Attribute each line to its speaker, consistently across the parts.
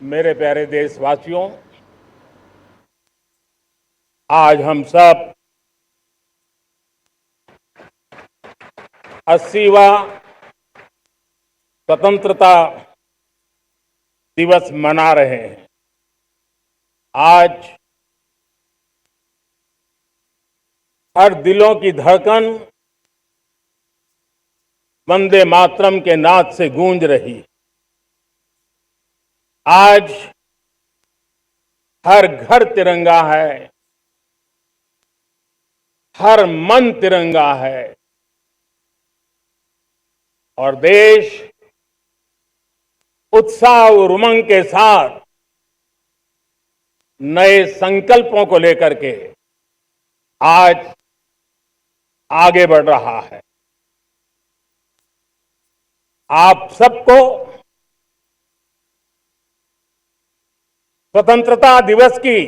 Speaker 1: मेरे प्यारे देशवासियों, आज हम सब 80वां स्वतंत्रता दिवस मना रहे हैं। आज हर दिलों की धड़कन वंदे मातरम के नाद से गूंज रही है। आज हर घर तिरंगा है, हर मन तिरंगा है और देश उत्साह और उमंग के साथ नए संकल्पों को लेकर के आज आगे बढ़ रहा है। आप सबको स्वतंत्रता दिवस की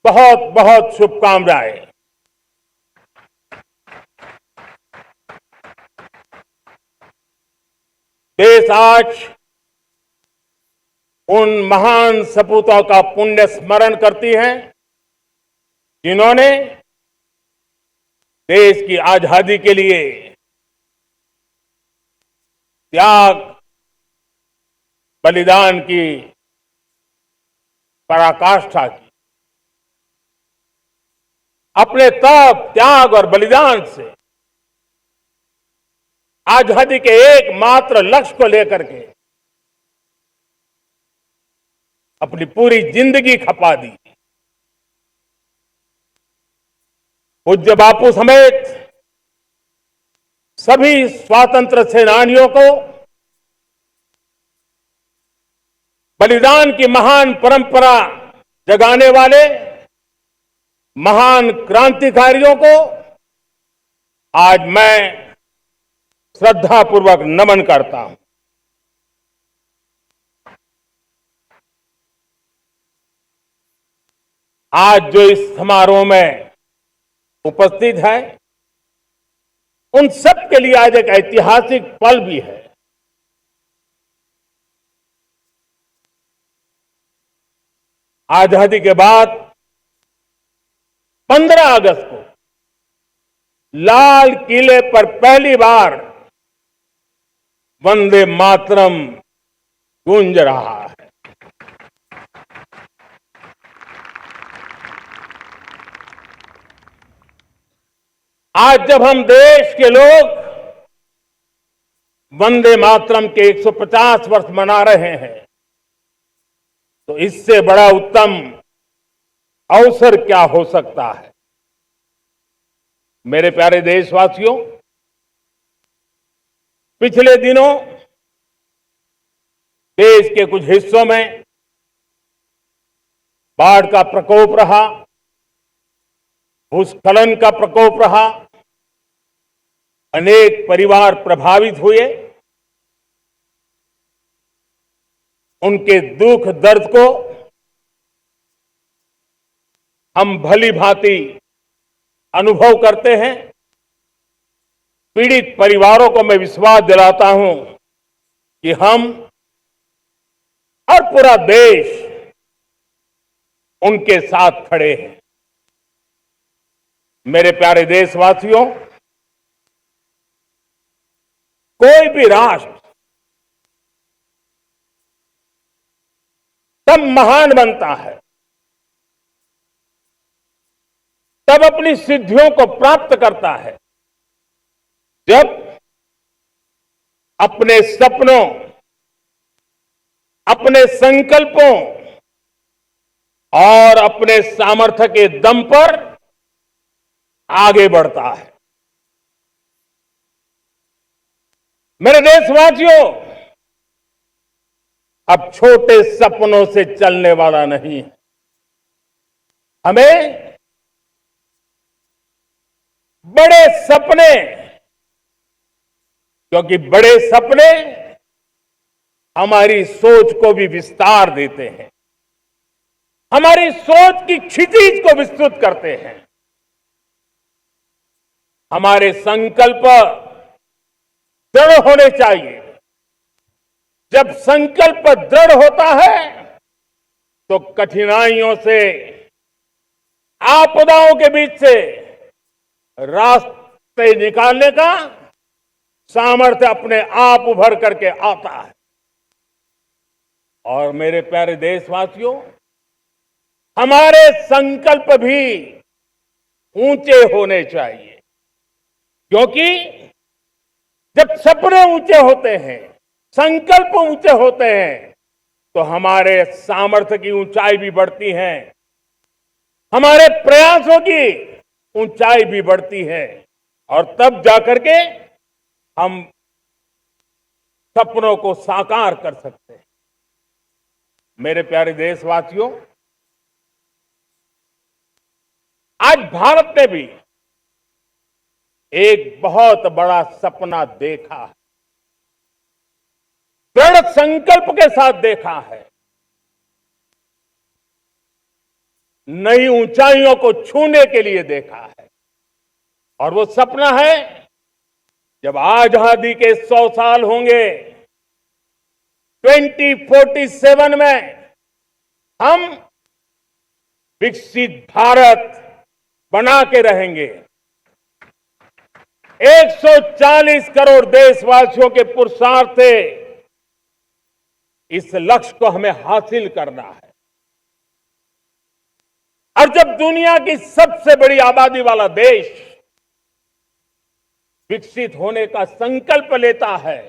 Speaker 1: बहुत बहुत शुभकामनाएं। देश आज उन महान सपूतों का पुण्य स्मरण करती है जिन्होंने देश की आजादी के लिए त्याग बलिदान की पराकाष्ठा की। अपने तप, त्याग और बलिदान से आजादी के एकमात्र लक्ष्य को लेकर के अपनी पूरी जिंदगी खपा दी। पूज्य बापू समेत सभी स्वातंत्र सेनानियों को बलिदान की महान परंपरा जगाने वाले महान क्रांतिकारियों को आज मैं श्रद्धापूर्वक नमन करता हूं। आज जो इस समारोह में उपस्थित है, उन सब के लिए आज एक ऐतिहासिक पल भी है। आजादी के बाद 15 अगस्त को लाल किले पर पहली बार वंदे मातरम गूंज रहा है। आज जब हम देश के लोग वंदे मातरम के 150 वर्ष मना रहे हैं, तो इससे बड़ा उत्तम अवसर क्या हो सकता है। मेरे प्यारे देशवासियों, पिछले दिनों देश के कुछ हिस्सों में बाढ़ का प्रकोप रहा, भूस्खलन का प्रकोप रहा, अनेक परिवार प्रभावित हुए। उनके दुख दर्द को हम भली भांति अनुभव करते हैं। पीड़ित परिवारों को मैं विश्वास दिलाता हूं कि हम और पूरा देश उनके साथ खड़े हैं। मेरे प्यारे देशवासियों, कोई भी राष्ट्र तब महान बनता है, तब अपनी सिद्धियों को प्राप्त करता है, जब अपने सपनों, अपने संकल्पों और अपने सामर्थ्य के दम पर आगे बढ़ता है। मेरे देशवासियों, अब छोटे सपनों से चलने वाला नहीं है। हमें बड़े सपने, क्योंकि बड़े सपने हमारी सोच को भी विस्तार देते हैं, हमारी सोच की क्षितिज को विस्तृत करते हैं। हमारे संकल्प दृढ़ होने चाहिए, जब संकल्प दृढ़ होता है तो कठिनाइयों से, आपदाओं के बीच से रास्ते निकालने का सामर्थ्य अपने आप उभर करके आता है। और मेरे प्यारे देशवासियों, हमारे संकल्प भी ऊंचे होने चाहिए, क्योंकि जब सपने ऊंचे होते हैं, संकल्प ऊंचे होते हैं, तो हमारे सामर्थ्य की ऊंचाई भी बढ़ती है, हमारे प्रयासों की ऊंचाई भी बढ़ती है, और तब जाकर के हम सपनों को साकार कर सकते हैं। मेरे प्यारे देशवासियों, आज भारत ने भी एक बहुत बड़ा सपना देखा है, दृढ़ संकल्प के साथ देखा है, नई ऊंचाइयों को छूने के लिए देखा है। और वो सपना है, जब आजादी के 100 साल होंगे, 2047 में हम विकसित भारत बना के रहेंगे। 140 करोड़ देशवासियों के पुरुषार्थ से इस लक्ष्य को हमें हासिल करना है। और जब दुनिया की सबसे बड़ी आबादी वाला देश विकसित होने का संकल्प लेता है,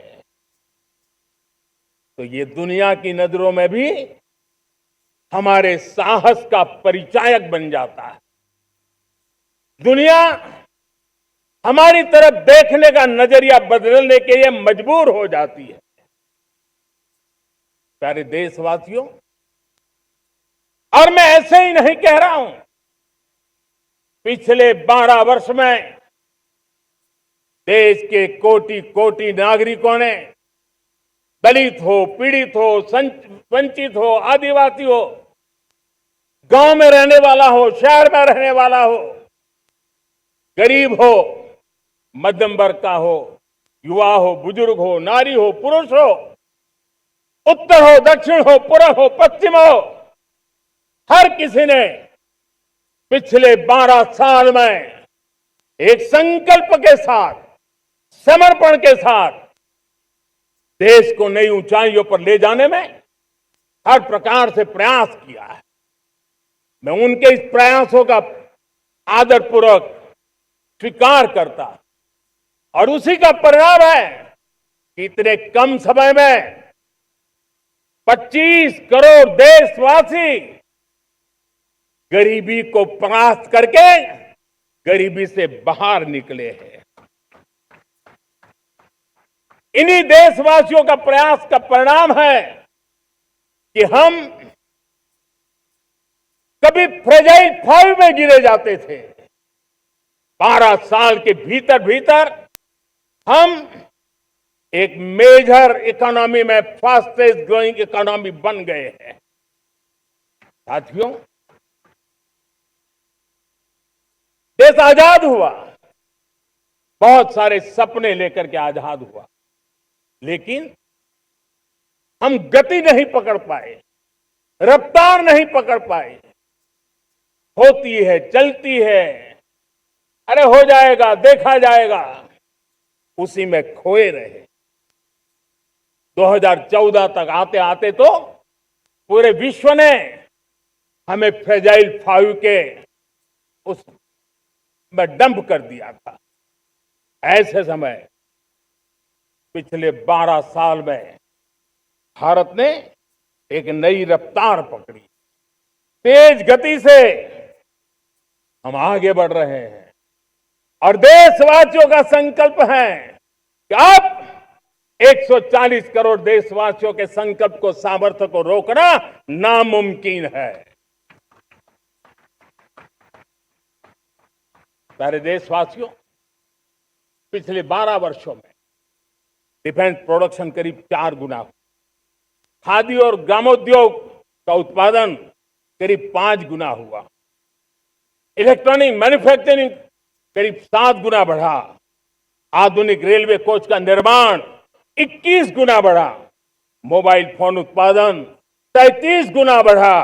Speaker 1: तो ये दुनिया की नजरों में भी हमारे साहस का परिचायक बन जाता है। दुनिया हमारी तरफ देखने का नजरिया बदलने के लिए मजबूर हो जाती है। प्यारे देशवासियों, और मैं ऐसे ही नहीं कह रहा हूं, पिछले 12 वर्ष में देश के कोटि कोटि नागरिकों ने, दलित हो, पीड़ित हो, वंचित हो, आदिवासी हो, गांव में रहने वाला हो, शहर में रहने वाला हो, गरीब हो, मध्यम वर्ग का हो, युवा हो, बुजुर्ग हो, नारी हो, पुरुष हो, उत्तर हो, दक्षिण हो, पूर्व हो, पश्चिम हो, हर किसी ने पिछले 12 साल में एक संकल्प के साथ, समर्पण के साथ देश को नई ऊंचाइयों पर ले जाने में हर प्रकार से प्रयास किया है। मैं उनके इस प्रयासों का आदरपूर्वक स्वीकार करता, और उसी का परिणाम है कि इतने कम समय में 25 करोड़ देशवासी गरीबी को परास्त करके गरीबी से बाहर निकले हैं। इन्हीं देशवासियों का प्रयास का परिणाम है कि हम कभी फ्रेजाइल 5 में गिरे जाते थे। 12 साल के भीतर भीतर हम एक मेजर इकोनॉमी में फास्टेस्ट ग्रोइंग इकोनॉमी बन गए हैं। साथियों, देश आजाद हुआ, बहुत सारे सपने लेकर के आजाद हुआ, लेकिन हम गति नहीं पकड़ पाए, रफ्तार नहीं पकड़ पाए। होती है, चलती है, अरे हो जाएगा, देखा जाएगा, उसी में खोए रहे। 2014 तक आते आते तो पूरे विश्व ने हमें फ्रेजाइल 5 के उस में डंप कर दिया था। ऐसे समय पिछले 12 साल में भारत ने एक नई रफ्तार पकड़ी, तेज गति से हम आगे बढ़ रहे हैं। और देशवासियों का संकल्प है कि अब 140 करोड़ देशवासियों के संकल्प को, सामर्थ्य को रोकना नामुमकिन है। प्यारे देशवासियों, पिछले 12 वर्षों में डिफेंस प्रोडक्शन करीब 4 गुना हुआ, खादी और ग्रामोद्योग का उत्पादन करीब 5 गुना हुआ, इलेक्ट्रॉनिक मैन्युफैक्चरिंग करीब 7 गुना बढ़ा, आधुनिक रेलवे कोच का निर्माण 21 गुना बढ़ा, मोबाइल फोन उत्पादन 33 गुना बढ़ा।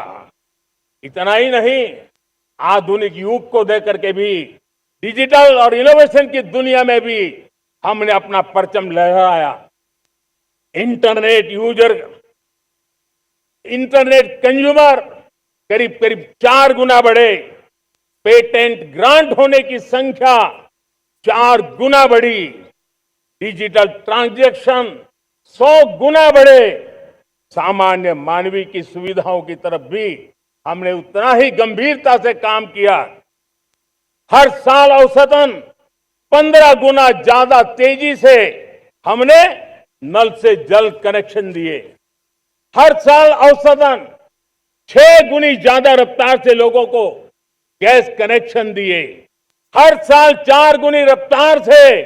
Speaker 1: इतना ही नहीं, आधुनिक युग को देकर के भी डिजिटल और इनोवेशन की दुनिया में भी हमने अपना परचम लहराया। इंटरनेट यूजर, इंटरनेट कंज्यूमर करीब करीब 4 गुना बढ़े। पेटेंट ग्रांट होने की संख्या 4 गुना बढ़ी। डिजिटल ट्रांजैक्शन 100 गुना बढ़े। सामान्य मानवीय की सुविधाओं की तरफ भी हमने उतना ही गंभीरता से काम किया। हर साल औसतन 15 गुना ज्यादा तेजी से हमने नल से जल कनेक्शन दिए। हर साल औसतन 6 गुनी ज्यादा रफ्तार से लोगों को गैस कनेक्शन दिए। हर साल 4 गुनी रफ्तार से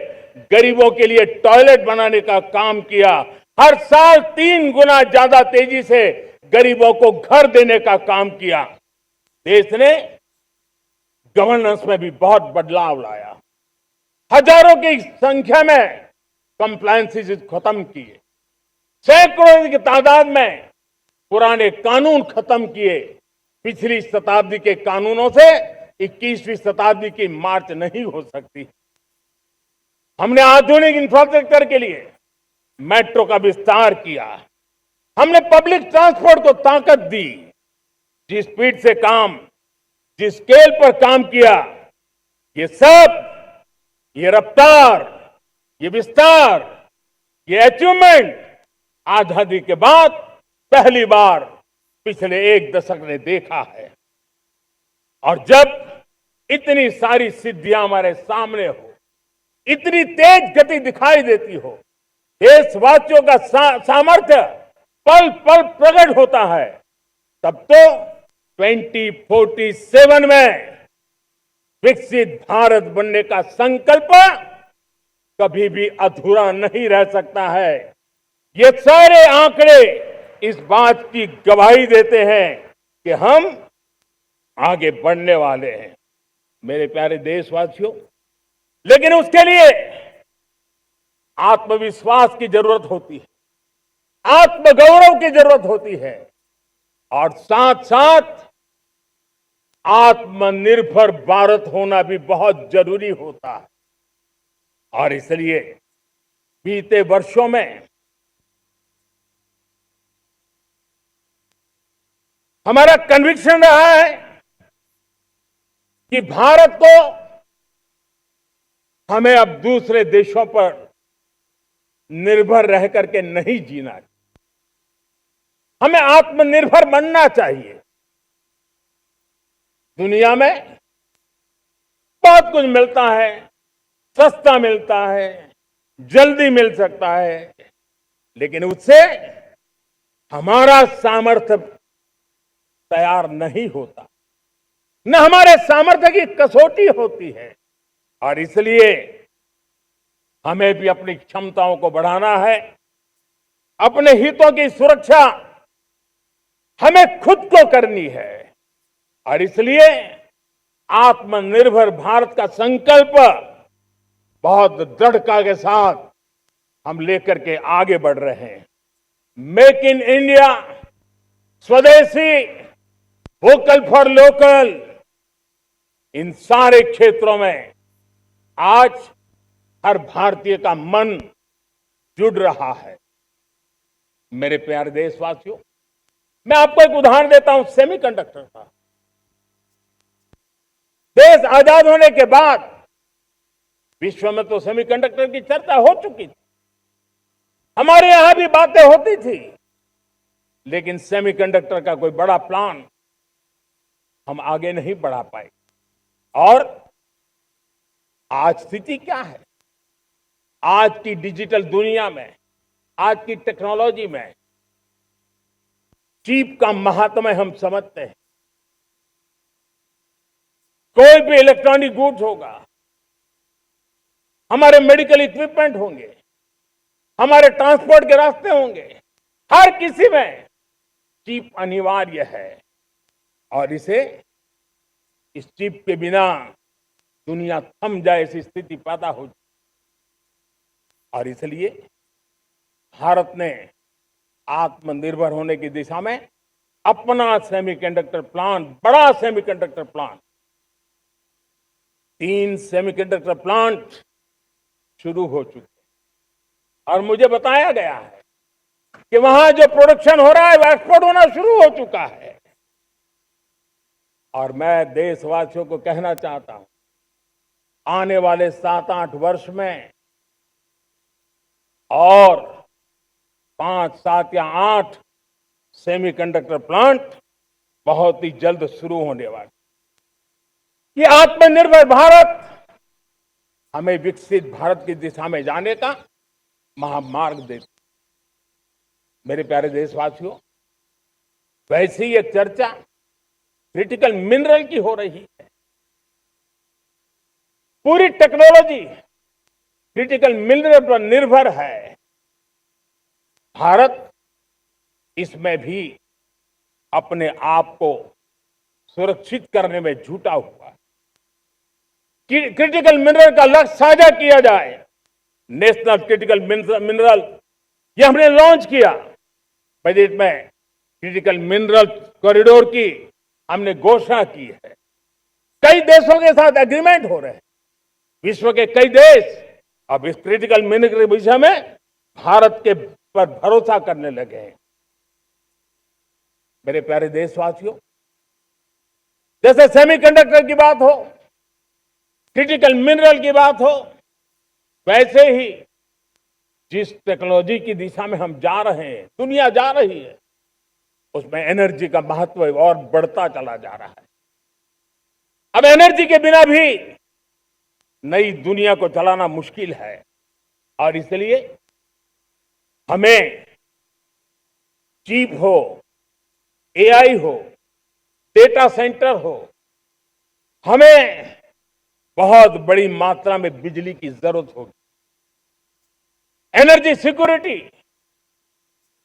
Speaker 1: गरीबों के लिए टॉयलेट बनाने का काम किया। हर साल 3 गुना ज्यादा तेजी से गरीबों को घर देने का काम किया। देश ने गवर्नेंस में भी बहुत बदलाव लाया। हजारों की संख्या में कंप्लायंसेस खत्म किए। सैकड़ों की तादाद में पुराने कानून खत्म किए। पिछली शताब्दी के कानूनों से 21वीं शताब्दी की मार्च नहीं हो सकती। हमने आधुनिक इंफ्रास्ट्रक्चर के लिए मेट्रो का विस्तार किया। हमने पब्लिक ट्रांसपोर्ट को ताकत दी। जिस स्पीड से काम, जिस स्केल पर काम किया, ये सब, ये रफ्तार, ये विस्तार, ये अचीवमेंट आजादी के बाद पहली बार पिछले 1 दशक ने देखा है। और जब इतनी सारी सिद्धियां हमारे सामने हो, इतनी तेज गति दिखाई देती हो, देशवासियों का सामर्थ्य पल पल प्रकट होता है, तब तो 2047 में विकसित भारत बनने का संकल्प कभी भी अधूरा नहीं रह सकता है। ये सारे आंकड़े इस बात की गवाही देते हैं कि हम आगे बढ़ने वाले हैं, मेरे प्यारे देशवासियों। लेकिन उसके लिए आत्मविश्वास की जरूरत होती है, आत्मगौरव की जरूरत होती है, और साथ साथ आत्मनिर्भर भारत होना भी बहुत जरूरी होता है। और इसलिए बीते वर्षों में हमारा कन्विक्शन रहा है कि भारत को हमें अब दूसरे देशों पर निर्भर रह करके नहीं जीना चाहिए। हमें आत्मनिर्भर बनना चाहिए। दुनिया में बहुत कुछ मिलता है, सस्ता मिलता है, जल्दी मिल सकता है, लेकिन उससे हमारा सामर्थ्य तैयार नहीं होता, न हमारे सामर्थ्य की कसौटी होती है। और इसलिए हमें भी अपनी क्षमताओं को बढ़ाना है। अपने हितों की सुरक्षा हमें खुद को करनी है। और इसलिए आत्मनिर्भर भारत का संकल्प बहुत दृढ़ता के साथ हम लेकर के आगे बढ़ रहे हैं। मेक इन इंडिया, स्वदेशी, वोकल फॉर लोकल, इन सारे क्षेत्रों में आज हर भारतीय का मन जुड़ रहा है। मेरे प्यारे देशवासियों, मैं आपको एक उदाहरण देता हूं सेमीकंडक्टर का। देश आजाद होने के बाद विश्व में तो सेमीकंडक्टर की चर्चा हो चुकी थी, हमारे यहां भी बातें होती थी, लेकिन सेमीकंडक्टर का कोई बड़ा प्लान हम आगे नहीं बढ़ा पाए। और आज स्थिति क्या है? आज की डिजिटल दुनिया में, आज की टेक्नोलॉजी में चिप का महात्म्य हम समझते हैं। कोई भी इलेक्ट्रॉनिक गुड्स होगा, हमारे मेडिकल इक्विपमेंट होंगे, हमारे ट्रांसपोर्ट के रास्ते होंगे, हर किसी में चिप अनिवार्य है। और इस चिप के बिना दुनिया थम जाए ऐसी स्थिति पैदा हो। और इसलिए भारत ने आत्मनिर्भर होने की दिशा में अपना सेमीकंडक्टर प्लांट, बड़ा सेमीकंडक्टर प्लांट, 3 सेमीकंडक्टर प्लांट शुरू हो चुके हैं और मुझे बताया गया है कि वहां जो प्रोडक्शन हो रहा है वो एक्सपोर्ट होना शुरू हो चुका है। और मैं देशवासियों को कहना चाहता हूं, आने वाले 7-8 वर्ष में और 5, 7 या 8 सेमीकंडक्टर प्लांट बहुत ही जल्द शुरू होने वाले। ये आत्मनिर्भर भारत हमें विकसित भारत की दिशा में जाने का महामार्ग देती। मेरे प्यारे देशवासियों, वैसे ही एक चर्चा क्रिटिकल मिनरल की हो रही है। पूरी टेक्नोलॉजी क्रिटिकल मिनरल पर निर्भर है। भारत इसमें भी अपने आप को सुरक्षित करने में जुटा हुआ है। क्रिटिकल मिनरल का लक्ष्य साझा किया जाए। नेशनल क्रिटिकल मिनरल ये हमने लॉन्च किया। बजट में क्रिटिकल मिनरल कॉरिडोर की हमने घोषणा की है। कई देशों के साथ एग्रीमेंट हो रहे हैं। विश्व के कई देश अब इस क्रिटिकल मिनरल के विषय में भारत के पर भरोसा करने लगे हैं। मेरे प्यारे देशवासियों, जैसे सेमीकंडक्टर की बात हो, क्रिटिकल मिनरल की बात हो, वैसे ही जिस टेक्नोलॉजी की दिशा में हम जा रहे हैं, दुनिया जा रही है, उसमें एनर्जी का महत्व और बढ़ता चला जा रहा है। अब एनर्जी के बिना भी नई दुनिया को चलाना मुश्किल है और इसलिए हमें चिप हो, एआई हो, डेटा सेंटर हो, हमें बहुत बड़ी मात्रा में बिजली की जरूरत होगी। एनर्जी सिक्योरिटी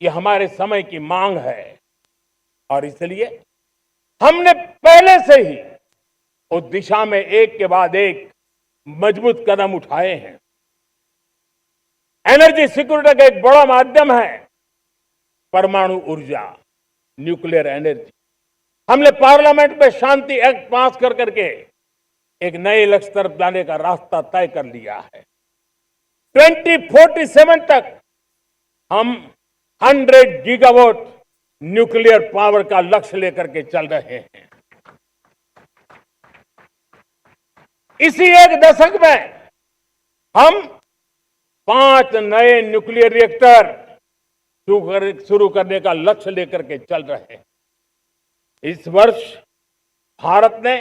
Speaker 1: ये हमारे समय की मांग है और इसलिए हमने पहले से ही उस दिशा में एक के बाद एक मजबूत कदम उठाए हैं। एनर्जी सिक्योरिटी का एक बड़ा माध्यम है परमाणु ऊर्जा, न्यूक्लियर एनर्जी। हमने पार्लियामेंट में शांति एक्ट पास कर करके एक नए लक्ष्य तरफ जाने का रास्ता तय कर लिया है। 2047 तक हम 100 गीगावाट न्यूक्लियर पावर का लक्ष्य लेकर के चल रहे हैं। इसी एक दशक में हम 5 नए न्यूक्लियर रिएक्टर शुरू करने का लक्ष्य लेकर के चल रहे हैं। इस वर्ष भारत ने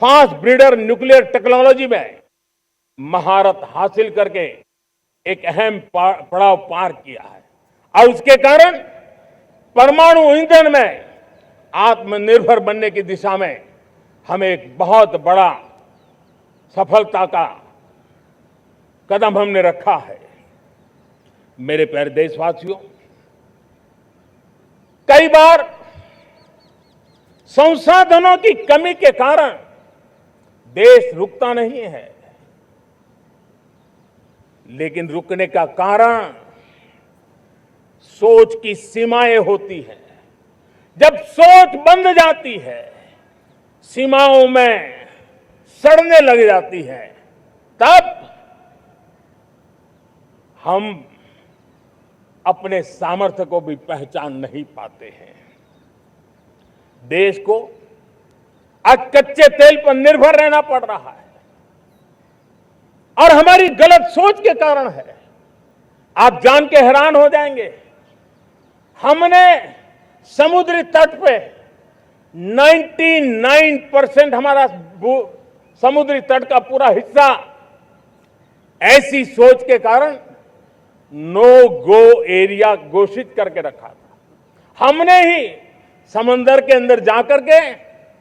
Speaker 1: फास्ट ब्रीडर न्यूक्लियर टेक्नोलॉजी में महारत हासिल करके एक अहम पड़ाव पार किया है और उसके कारण परमाणु ईंधन में आत्मनिर्भर बनने की दिशा में हमें एक बहुत बड़ा सफलता का कदम हमने रखा है। मेरे प्यारे देशवासियों, कई बार संसाधनों की कमी के कारण देश रुकता नहीं है, लेकिन रुकने का कारण सोच की सीमाएं होती हैं। जब सोच बंध जाती है, सीमाओं में सड़ने लग जाती है, तब हम अपने सामर्थ्य को भी पहचान नहीं पाते हैं। देश को आज कच्चे तेल पर निर्भर रहना पड़ रहा है और हमारी गलत सोच के कारण है। आप जान के हैरान हो जाएंगे, हमने समुद्री तट पे 99% हमारा समुद्री तट का पूरा हिस्सा ऐसी सोच के कारण नो गो एरिया घोषित करके रखा था। हमने ही समंदर के अंदर जाकर के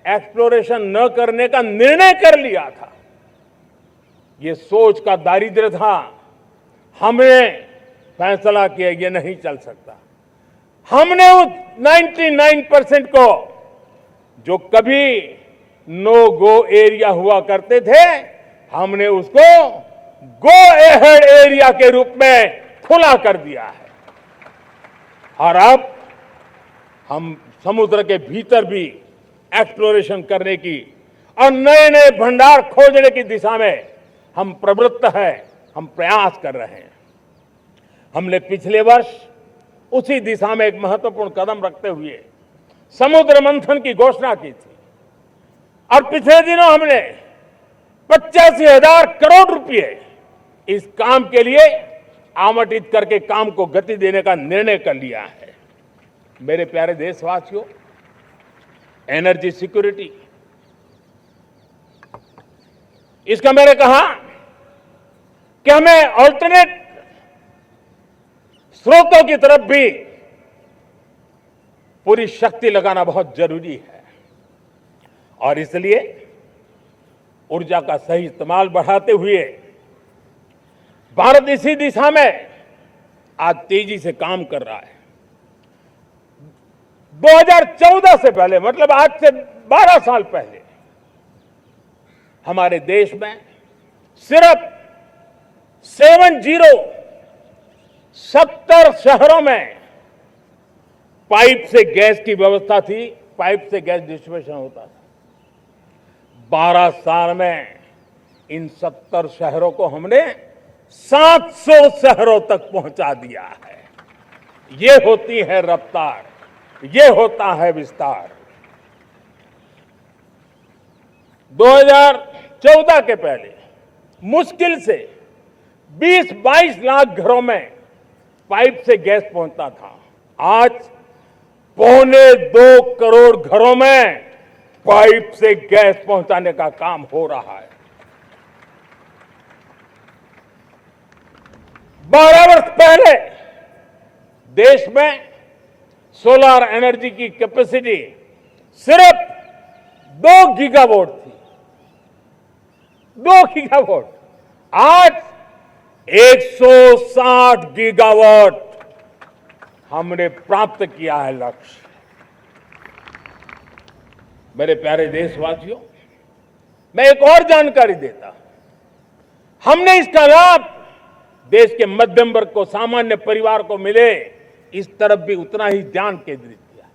Speaker 1: एक्सप्लोरेशन न करने का निर्णय कर लिया था। ये सोच का दारिद्र्य था। हमने फैसला किया ये नहीं चल सकता। हमने उस 99% को जो कभी नो गो एरिया हुआ करते थे, हमने उसको गो एहेड एरिया के रूप में खुला कर दिया है। और अब हम समुद्र के भीतर भी एक्सप्लोरेशन करने की और नए नए भंडार खोजने की दिशा में हम प्रवृत्त हैं, हम प्रयास कर रहे हैं। हमने पिछले वर्ष उसी दिशा में एक महत्वपूर्ण कदम रखते हुए समुद्र मंथन की घोषणा की थी और पिछले दिनों हमने 85,000 करोड़ रुपए इस काम के लिए आवंटित करके काम को गति देने का निर्णय कर लिया है। मेरे प्यारे देशवासियों, एनर्जी सिक्योरिटी, इसका मैंने कहा कि हमें ऑल्टरनेट स्रोतों की तरफ भी पूरी शक्ति लगाना बहुत जरूरी है और इसलिए ऊर्जा का सही इस्तेमाल बढ़ाते हुए भारत इसी दिशा में आज तेजी से काम कर रहा है। 2014 से पहले, मतलब आज से 12 साल पहले, हमारे देश में सिर्फ 70 शहरों में पाइप से गैस की व्यवस्था थी, पाइप से गैस डिस्ट्रीब्यूशन होता था। 12 साल में इन 70 शहरों को हमने 700 शहरों तक पहुंचा दिया है। ये होती है रफ्तार, ये होता है विस्तार। 2014 के पहले मुश्किल से 20-22 लाख घरों में पाइप से गैस पहुंचता था। आज 2.25 करोड़ घरों में पाइप से गैस पहुंचाने का काम हो रहा है। 12 वर्ष पहले देश में सोलर एनर्जी की कैपेसिटी सिर्फ 2 गीगावाट थी। 2 गीगावाट, आज 160 गीगावाट हमने प्राप्त किया है लक्ष्य। मेरे प्यारे देशवासियों, मैं एक और जानकारी देता हूं। हमने इसका लाभ देश के मध्यम वर्ग को, सामान्य परिवार को मिले, इस तरफ भी उतना ही ध्यान केंद्रित किया।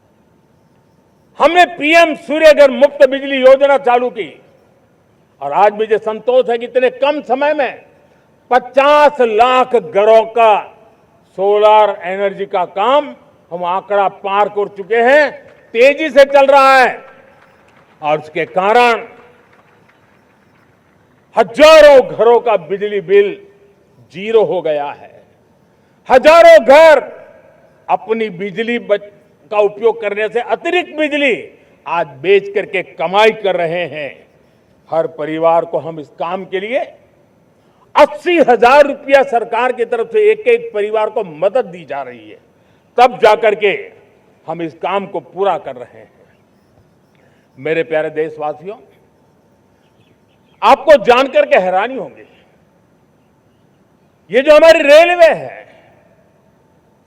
Speaker 1: हमने पीएम सूर्यघर मुफ्त बिजली योजना चालू की और आज मुझे संतोष है कि इतने कम समय में 50 लाख घरों का सोलर एनर्जी का काम हम आंकड़ा पार कर चुके हैं। तेजी से चल रहा है और उसके कारण हजारों घरों का बिजली बिल 0 हो गया है। हजारों घर अपनी बिजली का उपयोग करने से अतिरिक्त बिजली आज बेच करके कमाई कर रहे हैं। हर परिवार को हम इस काम के लिए 80,000 रुपया सरकार की तरफ से एक एक परिवार को मदद दी जा रही है, तब जाकर के हम इस काम को पूरा कर रहे हैं। मेरे प्यारे देशवासियों, आपको जानकर के हैरानी होगी, ये जो हमारी रेलवे है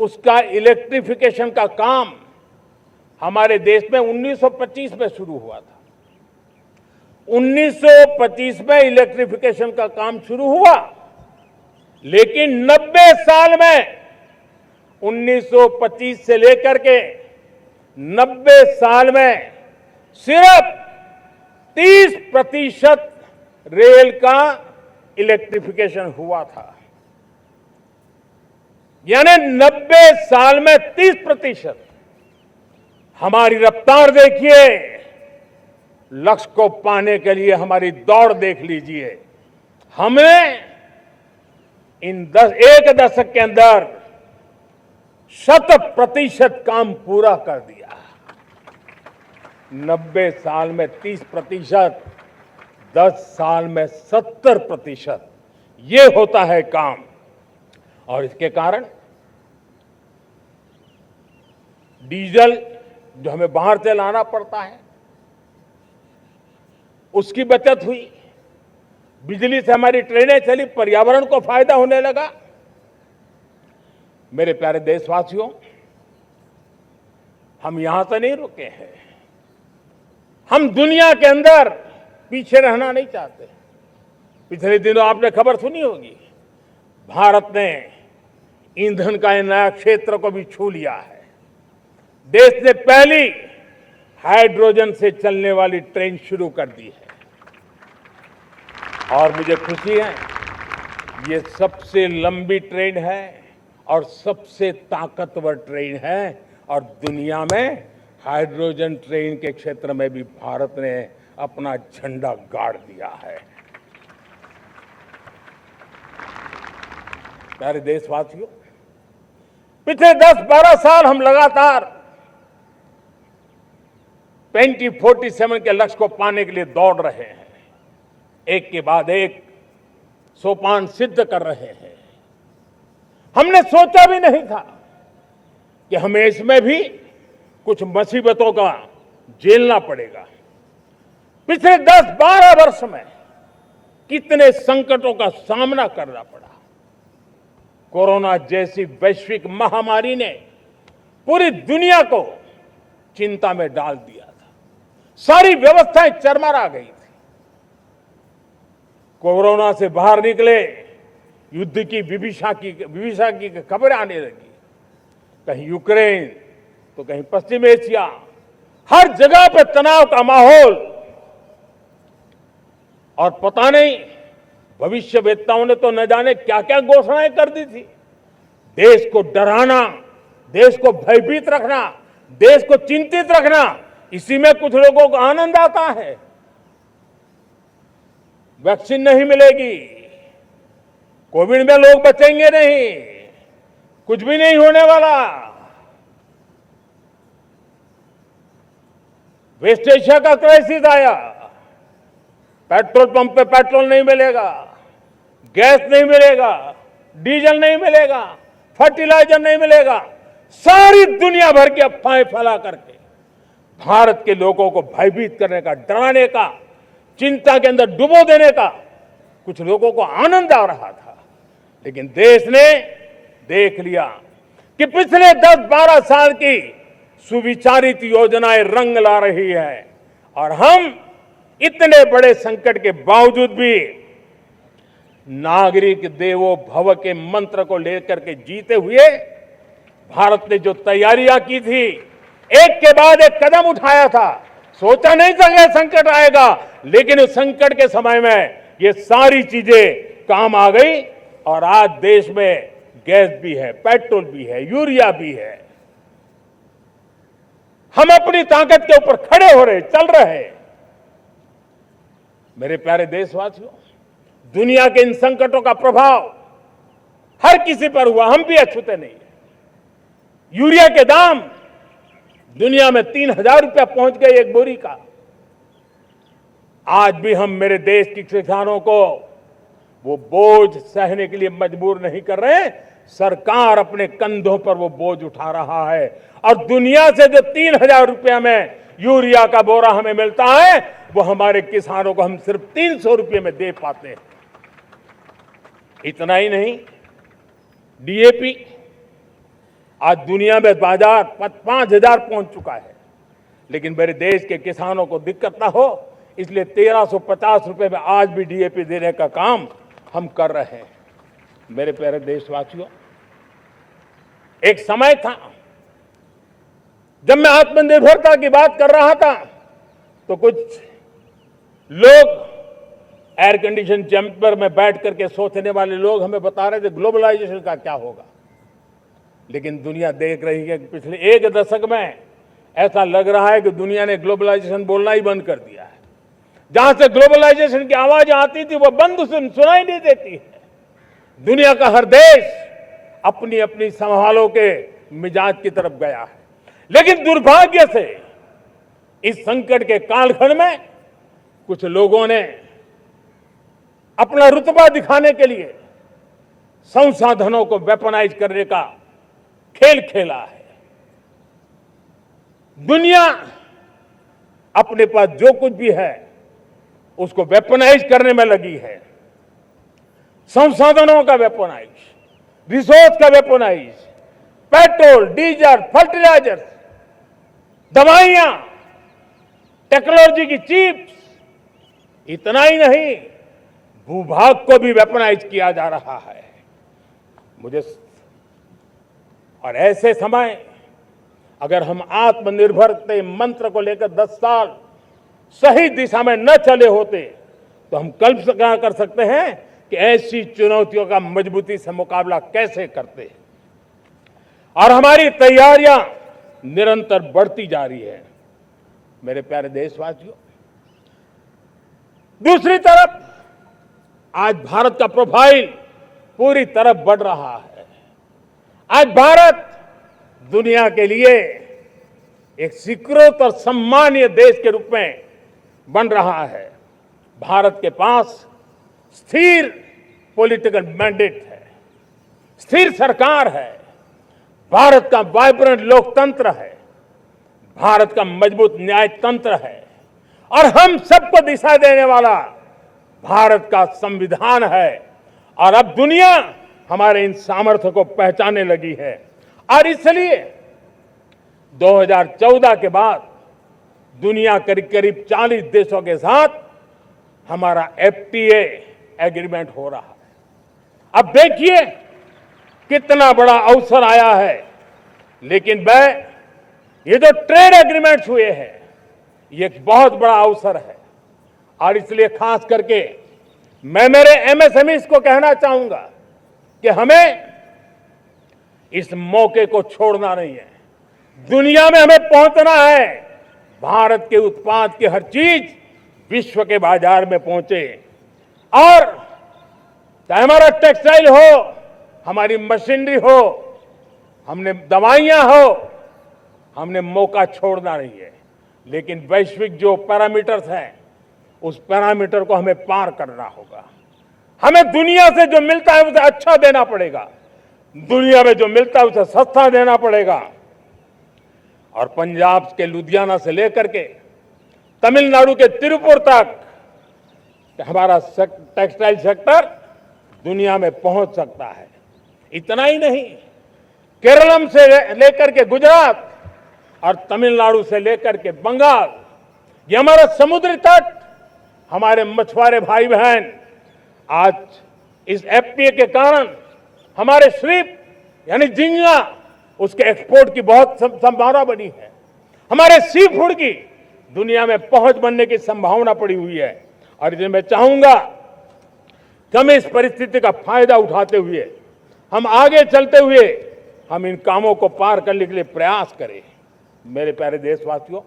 Speaker 1: उसका इलेक्ट्रिफिकेशन का काम हमारे देश में 1925 में शुरू हुआ था। 1925 में इलेक्ट्रिफिकेशन का काम शुरू हुआ, लेकिन 90 साल में 1925 से लेकर के 90 साल में सिर्फ 30% रेल का इलेक्ट्रिफिकेशन हुआ था। यानी 90 साल में 30%। हमारी रफ्तार देखिए, लक्ष्य को पाने के लिए हमारी दौड़ देख लीजिए। हमने इन एक दशक के अंदर 100% काम पूरा कर दिया। 90 साल में 30%, 10 साल में 70%, ये होता है काम। और इसके कारण डीजल जो हमें बाहर से लाना पड़ता है उसकी बचत हुई, बिजली से हमारी ट्रेनें चली, पर्यावरण को फायदा होने लगा। मेरे प्यारे देशवासियों, हम यहां से नहीं रुके हैं, हम दुनिया के अंदर पीछे रहना नहीं चाहते। पिछले दिनों आपने खबर सुनी होगी, भारत ने ईंधन का नया क्षेत्र को भी छू लिया है। देश ने पहली हाइड्रोजन से चलने वाली ट्रेन शुरू कर दी है और मुझे खुशी है, ये सबसे लंबी ट्रेन है और सबसे ताकतवर ट्रेन है और दुनिया में हाइड्रोजन ट्रेन के क्षेत्र में भी भारत ने अपना झंडा गाड़ दिया है। प्यारे देशवासियों, पिछले 10-12 साल हम लगातार 2047 के लक्ष्य को पाने के लिए दौड़ रहे हैं, एक के बाद एक सोपान सिद्ध कर रहे हैं। हमने सोचा भी नहीं था कि हमें इसमें भी कुछ मुसीबतों का झेलना पड़ेगा। पिछले 10-12 वर्ष में कितने संकटों का सामना करना पड़ा। कोरोना जैसी वैश्विक महामारी ने पूरी दुनिया को चिंता में डाल दिया था, सारी व्यवस्थाएं चरमरा गई थी। कोरोना से बाहर निकले, युद्ध की विभीषा की खबरें आने लगी, कहीं यूक्रेन तो कहीं पश्चिम एशिया, हर जगह पे तनाव का माहौल। और पता नहीं भविष्यवेत्ताओं ने तो न जाने क्या क्या घोषणाएं कर दी थी। देश को डराना, देश को भयभीत रखना, देश को चिंतित रखना, इसी में कुछ लोगों को आनंद आता है। वैक्सीन नहीं मिलेगी, कोविड में लोग बचेंगे नहीं, कुछ भी नहीं होने वाला। वेस्ट एशिया का क्राइसिस आया, पेट्रोल पंप पे पेट्रोल नहीं मिलेगा, गैस नहीं मिलेगा, डीजल नहीं मिलेगा, फर्टिलाइजर नहीं मिलेगा। सारी दुनिया भर की अफवाहें फैला करके भारत के लोगों को भयभीत करने का, डराने का, चिंता के अंदर डुबो देने का कुछ लोगों को आनंद आ रहा था। लेकिन देश ने देख लिया कि पिछले 10-12 साल की सुविचारित योजनाएं रंग ला रही है और हम इतने बड़े संकट के बावजूद भी नागरिक देवो भव के मंत्र को लेकर के जीते हुए भारत ने जो तैयारियां की थी, एक के बाद एक कदम उठाया था। सोचा नहीं था कि संकट आएगा, लेकिन उस संकट के समय में ये सारी चीजें काम आ गई और आज देश में गैस भी है, पेट्रोल भी है, यूरिया भी है। हम अपनी ताकत के ऊपर खड़े हो रहे, चल रहे। मेरे प्यारे देशवासियों, दुनिया के इन संकटों का प्रभाव हर किसी पर हुआ, हम भी अछूते नहीं। यूरिया के दाम दुनिया में 3,000 रुपया पहुंच गए एक बोरी का। आज भी हम मेरे देश के किसानों को वो बोझ सहने के लिए मजबूर नहीं कर रहे। सरकार अपने कंधों पर वो बोझ उठा रहा है और दुनिया से जो 3,000 रुपया में यूरिया का बोरा हमें मिलता है, वो हमारे किसानों को हम सिर्फ 300 रुपये में दे पाते हैं। इतना ही नहीं, डीएपी आज दुनिया में बाजार 5,000 पहुंच चुका है, लेकिन मेरे देश के किसानों को दिक्कत ना हो इसलिए 1,350 रुपये में आज भी डीएपी देने का काम हम कर रहे हैं। मेरे प्यारे देशवासियों, एक समय था जब मैं आत्मनिर्भरता की बात कर रहा था तो कुछ लोग एयर कंडीशन चैम्बर में बैठ करके सोचने वाले लोग हमें बता रहे थे ग्लोबलाइजेशन का क्या होगा। लेकिन दुनिया देख रही है कि पिछले एक दशक में ऐसा लग रहा है कि दुनिया ने ग्लोबलाइजेशन बोलना ही बंद कर दिया है। जहां से ग्लोबलाइजेशन की आवाज आती थी वो बंद सुनाई नहीं देती है। दुनिया का हर देश अपनी अपनी संभालों के मिजाज की तरफ गया है। लेकिन दुर्भाग्य से इस संकट के कालखंड में कुछ लोगों ने अपना रुतबा दिखाने के लिए संसाधनों को वेपनाइज करने का खेल खेला है। दुनिया अपने पास जो कुछ भी है उसको वेपनाइज करने में लगी है। संसाधनों का वेपनाइज, रिसोर्स का वेपनाइज, पेट्रोल, डीजल, फर्टिलाइजर, दवाइयां, टेक्नोलॉजी की चिप्स, इतना ही नहीं भूभाग को भी वेपनाइज किया जा रहा है। और ऐसे समय अगर हम आत्मनिर्भरता मंत्र को लेकर 10 साल सही दिशा में न चले होते तो हम कल्पना कर सकते हैं कि ऐसी चुनौतियों का मजबूती से मुकाबला कैसे करते हैं। और हमारी तैयारियां निरंतर बढ़ती जा रही है। मेरे प्यारे देशवासियों, दूसरी तरफ आज भारत का प्रोफाइल पूरी तरफ बढ़ रहा है। आज भारत दुनिया के लिए एक स्वीकृत और सम्मानीय देश के रूप में बन रहा है। भारत के पास स्थिर पॉलिटिकल मैंडेट है, स्थिर सरकार है, भारत का वाइब्रेंट लोकतंत्र है, भारत का मजबूत न्याय तंत्र है और हम सबको दिशा देने वाला भारत का संविधान है। और अब दुनिया हमारे इन सामर्थ्य को पहचानने लगी है और इसलिए 2014 के बाद दुनिया करीब करीब 40 देशों के साथ हमारा FTA एग्रीमेंट हो रहा है। अब देखिए कितना बड़ा अवसर आया है। लेकिन ये जो ट्रेड एग्रीमेंट्स हुए हैं ये एक बहुत बड़ा अवसर है और इसलिए खास करके मैं मेरे MSMEs को कहना चाहूंगा कि हमें इस मौके को छोड़ना नहीं है। दुनिया में हमें पहुंचना है। भारत के उत्पाद की हर चीज विश्व के बाजार में पहुंचे और चाहे हमारा टेक्सटाइल हो, हमारी मशीनरी हो, हमने दवाइयां हो, हमने मौका छोड़ना नहीं है। लेकिन वैश्विक जो पैरामीटर्स हैं उस पैरामीटर को हमें पार करना होगा। हमें दुनिया से जो मिलता है उसे अच्छा देना पड़ेगा, दुनिया में जो मिलता है उसे सस्ता देना पड़ेगा। और पंजाब के लुधियाना से लेकर के तमिलनाडु के तिरुपुर तक हमारा टेक्सटाइल सेक्टर दुनिया में पहुंच सकता है। इतना ही नहीं, केरलम से लेकर के गुजरात और तमिलनाडु से लेकर के बंगाल, ये हमारा समुद्री तट, हमारे मछुआरे भाई बहन आज इस FTA के कारण हमारे श्रिप यानी झींगा उसके एक्सपोर्ट की बहुत संभावना बनी है। हमारे सी फूड की दुनिया में पहुंच बनने की संभावना पड़ी हुई है। और इसलिए मैं चाहूंगा कि हम इस परिस्थिति का फायदा उठाते हुए, हम आगे चलते हुए हम इन कामों को पार करने के लिए प्रयास करें। मेरे प्यारे देशवासियों,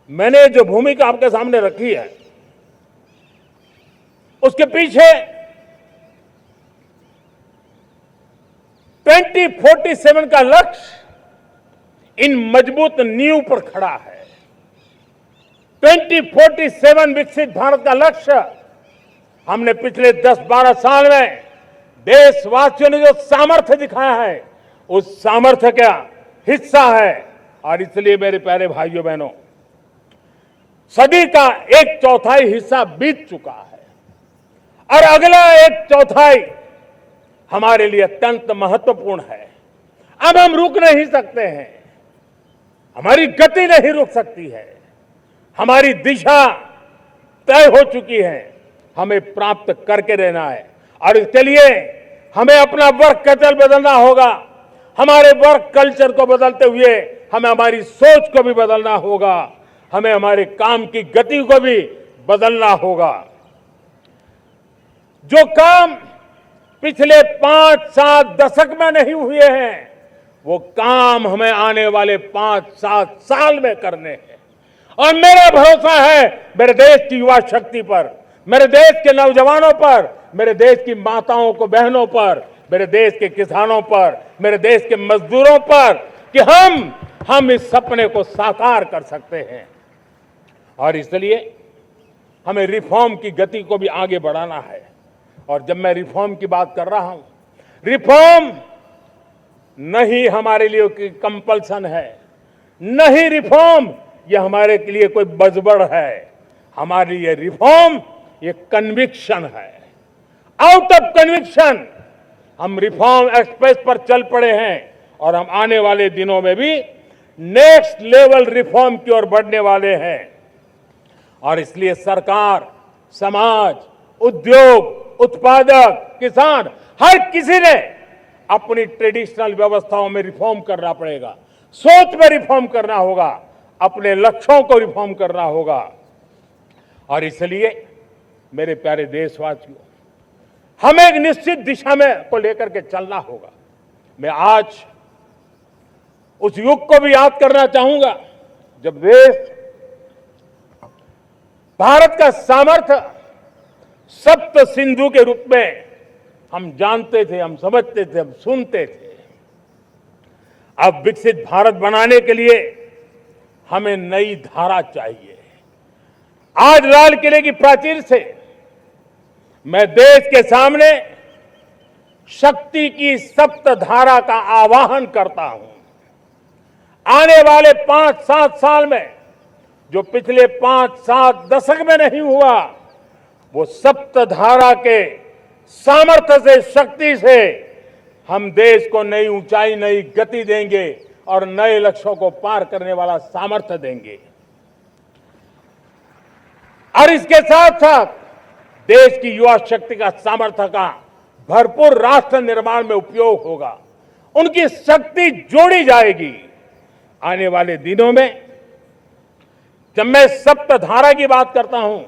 Speaker 1: मैंने जो भूमिका आपके सामने रखी है उसके पीछे 2047 का लक्ष्य इन मजबूत नींव पर खड़ा है। 2047 विकसित भारत का लक्ष्य हमने पिछले 10-12 साल में देशवासियों ने जो सामर्थ्य दिखाया है उस सामर्थ्य का हिस्सा है। और इसलिए मेरे प्यारे भाइयों बहनों, सदी का 1/4 हिस्सा बीत चुका है और अगला 1/4 हमारे लिए अत्यंत महत्वपूर्ण है। अब हम रुक नहीं सकते हैं, हमारी गति नहीं रुक सकती है, हमारी दिशा तय हो चुकी है, हमें प्राप्त करके रहना है। और इसके लिए हमें अपना वर्क कल्चर बदलना होगा। हमारे वर्क कल्चर को बदलते हुए हमें हमारी सोच को भी बदलना होगा, हमें हमारे काम की गति को भी बदलना होगा। जो काम पिछले 5-7 दशक में नहीं हुए हैं वो काम हमें आने वाले 5-7 साल में करने हैं। और मेरा भरोसा है मेरे देश की युवा शक्ति पर, मेरे देश के नौजवानों पर, मेरे देश की माताओं को बहनों पर, मेरे देश के किसानों पर, मेरे देश के मजदूरों पर कि हम इस सपने को साकार कर सकते हैं। और इसलिए हमें रिफॉर्म की गति को भी आगे बढ़ाना है। और जब मैं रिफॉर्म की बात कर रहा हूं, रिफॉर्म नहीं हमारे लिए कोई कंपल्सन है, नहीं रिफॉर्म ये हमारे के लिए कोई बजबड़ है, हमारे लिए रिफॉर्म ये कन्विक्शन है। आउट ऑफ कन्विक्शन हम रिफॉर्म एक्सप्रेस पर चल पड़े हैं और हम आने वाले दिनों में भी नेक्स्ट लेवल रिफॉर्म की ओर बढ़ने वाले हैं। और इसलिए सरकार, समाज, उद्योग, उत्पादक, किसान, हर किसी ने अपनी ट्रेडिशनल व्यवस्थाओं में रिफॉर्म करना पड़ेगा, सोच में रिफॉर्म करना होगा, अपने लक्ष्यों को रिफॉर्म करना होगा। और इसलिए मेरे प्यारे देशवासियों, हमें एक निश्चित दिशा में को लेकर के चलना होगा। मैं आज उस युग को भी याद करना चाहूंगा जब देश भारत का सामर्थ्य सप्त सिंधु के रूप में हम जानते थे, हम समझते थे, हम सुनते थे। अब विकसित भारत बनाने के लिए हमें नई धारा चाहिए। आज लाल किले की प्राचीर से मैं देश के सामने शक्ति की सप्त धारा का आवाहन करता हूं। आने वाले 5-7 साल में जो पिछले 5-7 दशक में नहीं हुआ, वो सप्त धारा के सामर्थ्य से, शक्ति से हम देश को नई ऊंचाई, नई गति देंगे और नए लक्ष्यों को पार करने वाला सामर्थ्य देंगे। और इसके साथ साथ देश की युवा शक्ति का सामर्थ्य का भरपूर राष्ट्र निर्माण में उपयोग होगा, उनकी शक्ति जोड़ी जाएगी। आने वाले दिनों में जब मैं सप्तधारा की बात करता हूं,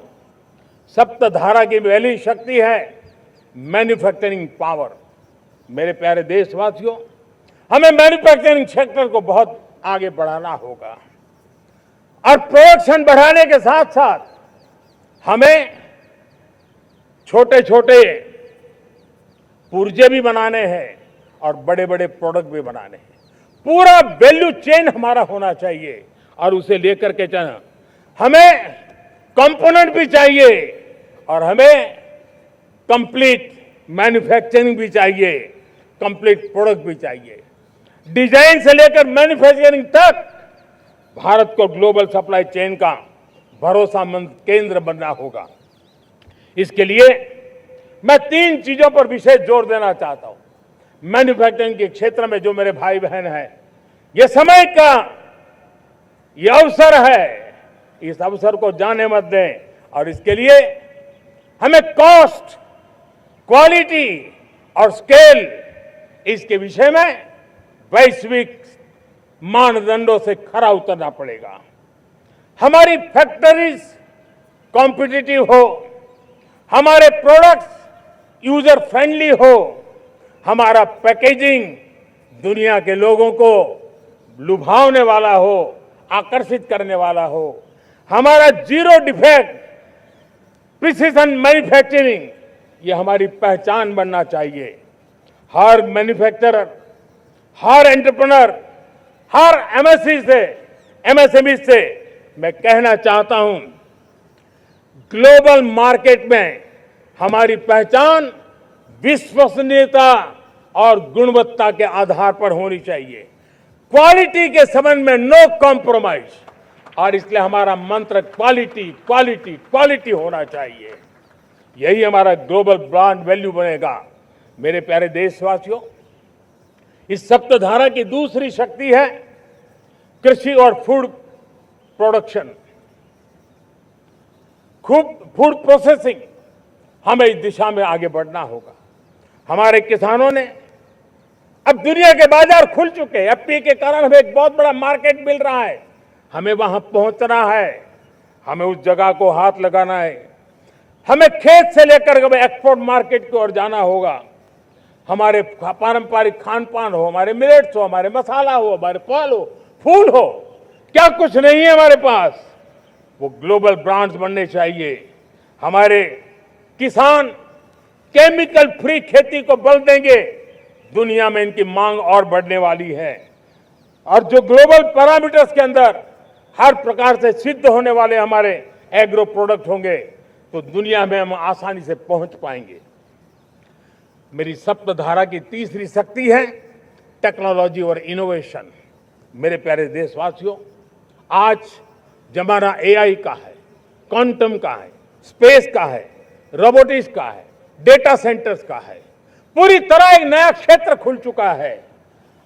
Speaker 1: सप्तधारा की पहली शक्ति है मैन्युफैक्चरिंग पावर। मेरे प्यारे देशवासियों, हमें मैन्युफैक्चरिंग सेक्टर को बहुत आगे बढ़ाना होगा और प्रोडक्शन बढ़ाने के साथ साथ हमें छोटे छोटे पुर्जे भी बनाने हैं और बड़े बड़े प्रोडक्ट भी बनाने हैं। पूरा वैल्यू चेन हमारा होना चाहिए और उसे लेकर के चलना। हमें कंपोनेंट भी चाहिए और हमें कंप्लीट मैन्युफैक्चरिंग भी चाहिए, कंप्लीट प्रोडक्ट भी चाहिए। डिजाइन से लेकर मैन्युफैक्चरिंग तक भारत को ग्लोबल सप्लाई चेन का भरोसामंद केंद्र बनना होगा। इसके लिए मैं 3 चीजों पर विशेष जोर देना चाहता हूं। मैन्युफैक्चरिंग के क्षेत्र में जो मेरे भाई बहन हैं, ये समय का ये अवसर है, इस अवसर को जाने मत दें। और इसके लिए हमें कॉस्ट, क्वालिटी और स्केल, इसके विषय में वैश्विक मानदंडों से खरा उतरना पड़ेगा। हमारी फैक्ट्रीज कॉम्पिटिटिव हो, हमारे प्रोडक्ट्स यूजर फ्रेंडली हो, हमारा पैकेजिंग दुनिया के लोगों को लुभावने वाला हो, आकर्षित करने वाला हो, हमारा जीरो डिफेक्ट प्रिसिजन मैन्युफैक्चरिंग, ये हमारी पहचान बनना चाहिए। हर मैन्युफैक्चरर, हर एंटरप्रेन्योर, हर एमएसएमई से मैं कहना चाहता हूं, ग्लोबल मार्केट में हमारी पहचान विश्वसनीयता और गुणवत्ता के आधार पर होनी चाहिए। क्वालिटी के संबंध में नो कॉम्प्रोमाइज, और इसलिए हमारा मंत्र क्वालिटी क्वालिटी क्वालिटी होना चाहिए। यही हमारा ग्लोबल ब्रांड वैल्यू बनेगा। मेरे प्यारे देशवासियों, इस सप्तधारा की दूसरी शक्ति है कृषि और फूड प्रोडक्शन, फूड प्रोसेसिंग। हमें इस दिशा में आगे बढ़ना होगा। हमारे किसानों ने, अब दुनिया के बाजार खुल चुके हैं, एफपीए के कारण हमें एक बहुत बड़ा मार्केट मिल रहा है। हमें वहां पहुंचना है, हमें उस जगह को हाथ लगाना है। हमें खेत से लेकर एक्सपोर्ट मार्केट की ओर जाना होगा। हमारे पारंपरिक खान पान हो, हमारे मिलेट्स हो, हमारे मसाला हो, हमारे फल हो, फूल हो, क्या कुछ नहीं है हमारे पास, वो ग्लोबल ब्रांड्स बनने चाहिए। हमारे किसान केमिकल फ्री खेती को बल देंगे, दुनिया में इनकी मांग और बढ़ने वाली है। और जो ग्लोबल पैरामीटर्स के अंदर हर प्रकार से सिद्ध होने वाले हमारे एग्रो प्रोडक्ट होंगे, तो दुनिया में हम आसानी से पहुंच पाएंगे। मेरी सप्तधारा की तीसरी शक्ति है टेक्नोलॉजी और इनोवेशन। मेरे प्यारे देशवासियों, आज जमाना एआई का है, क्वांटम का है, स्पेस का है, रोबोटिक्स का है, डेटा सेंटर्स का है। पूरी तरह एक नया क्षेत्र खुल चुका है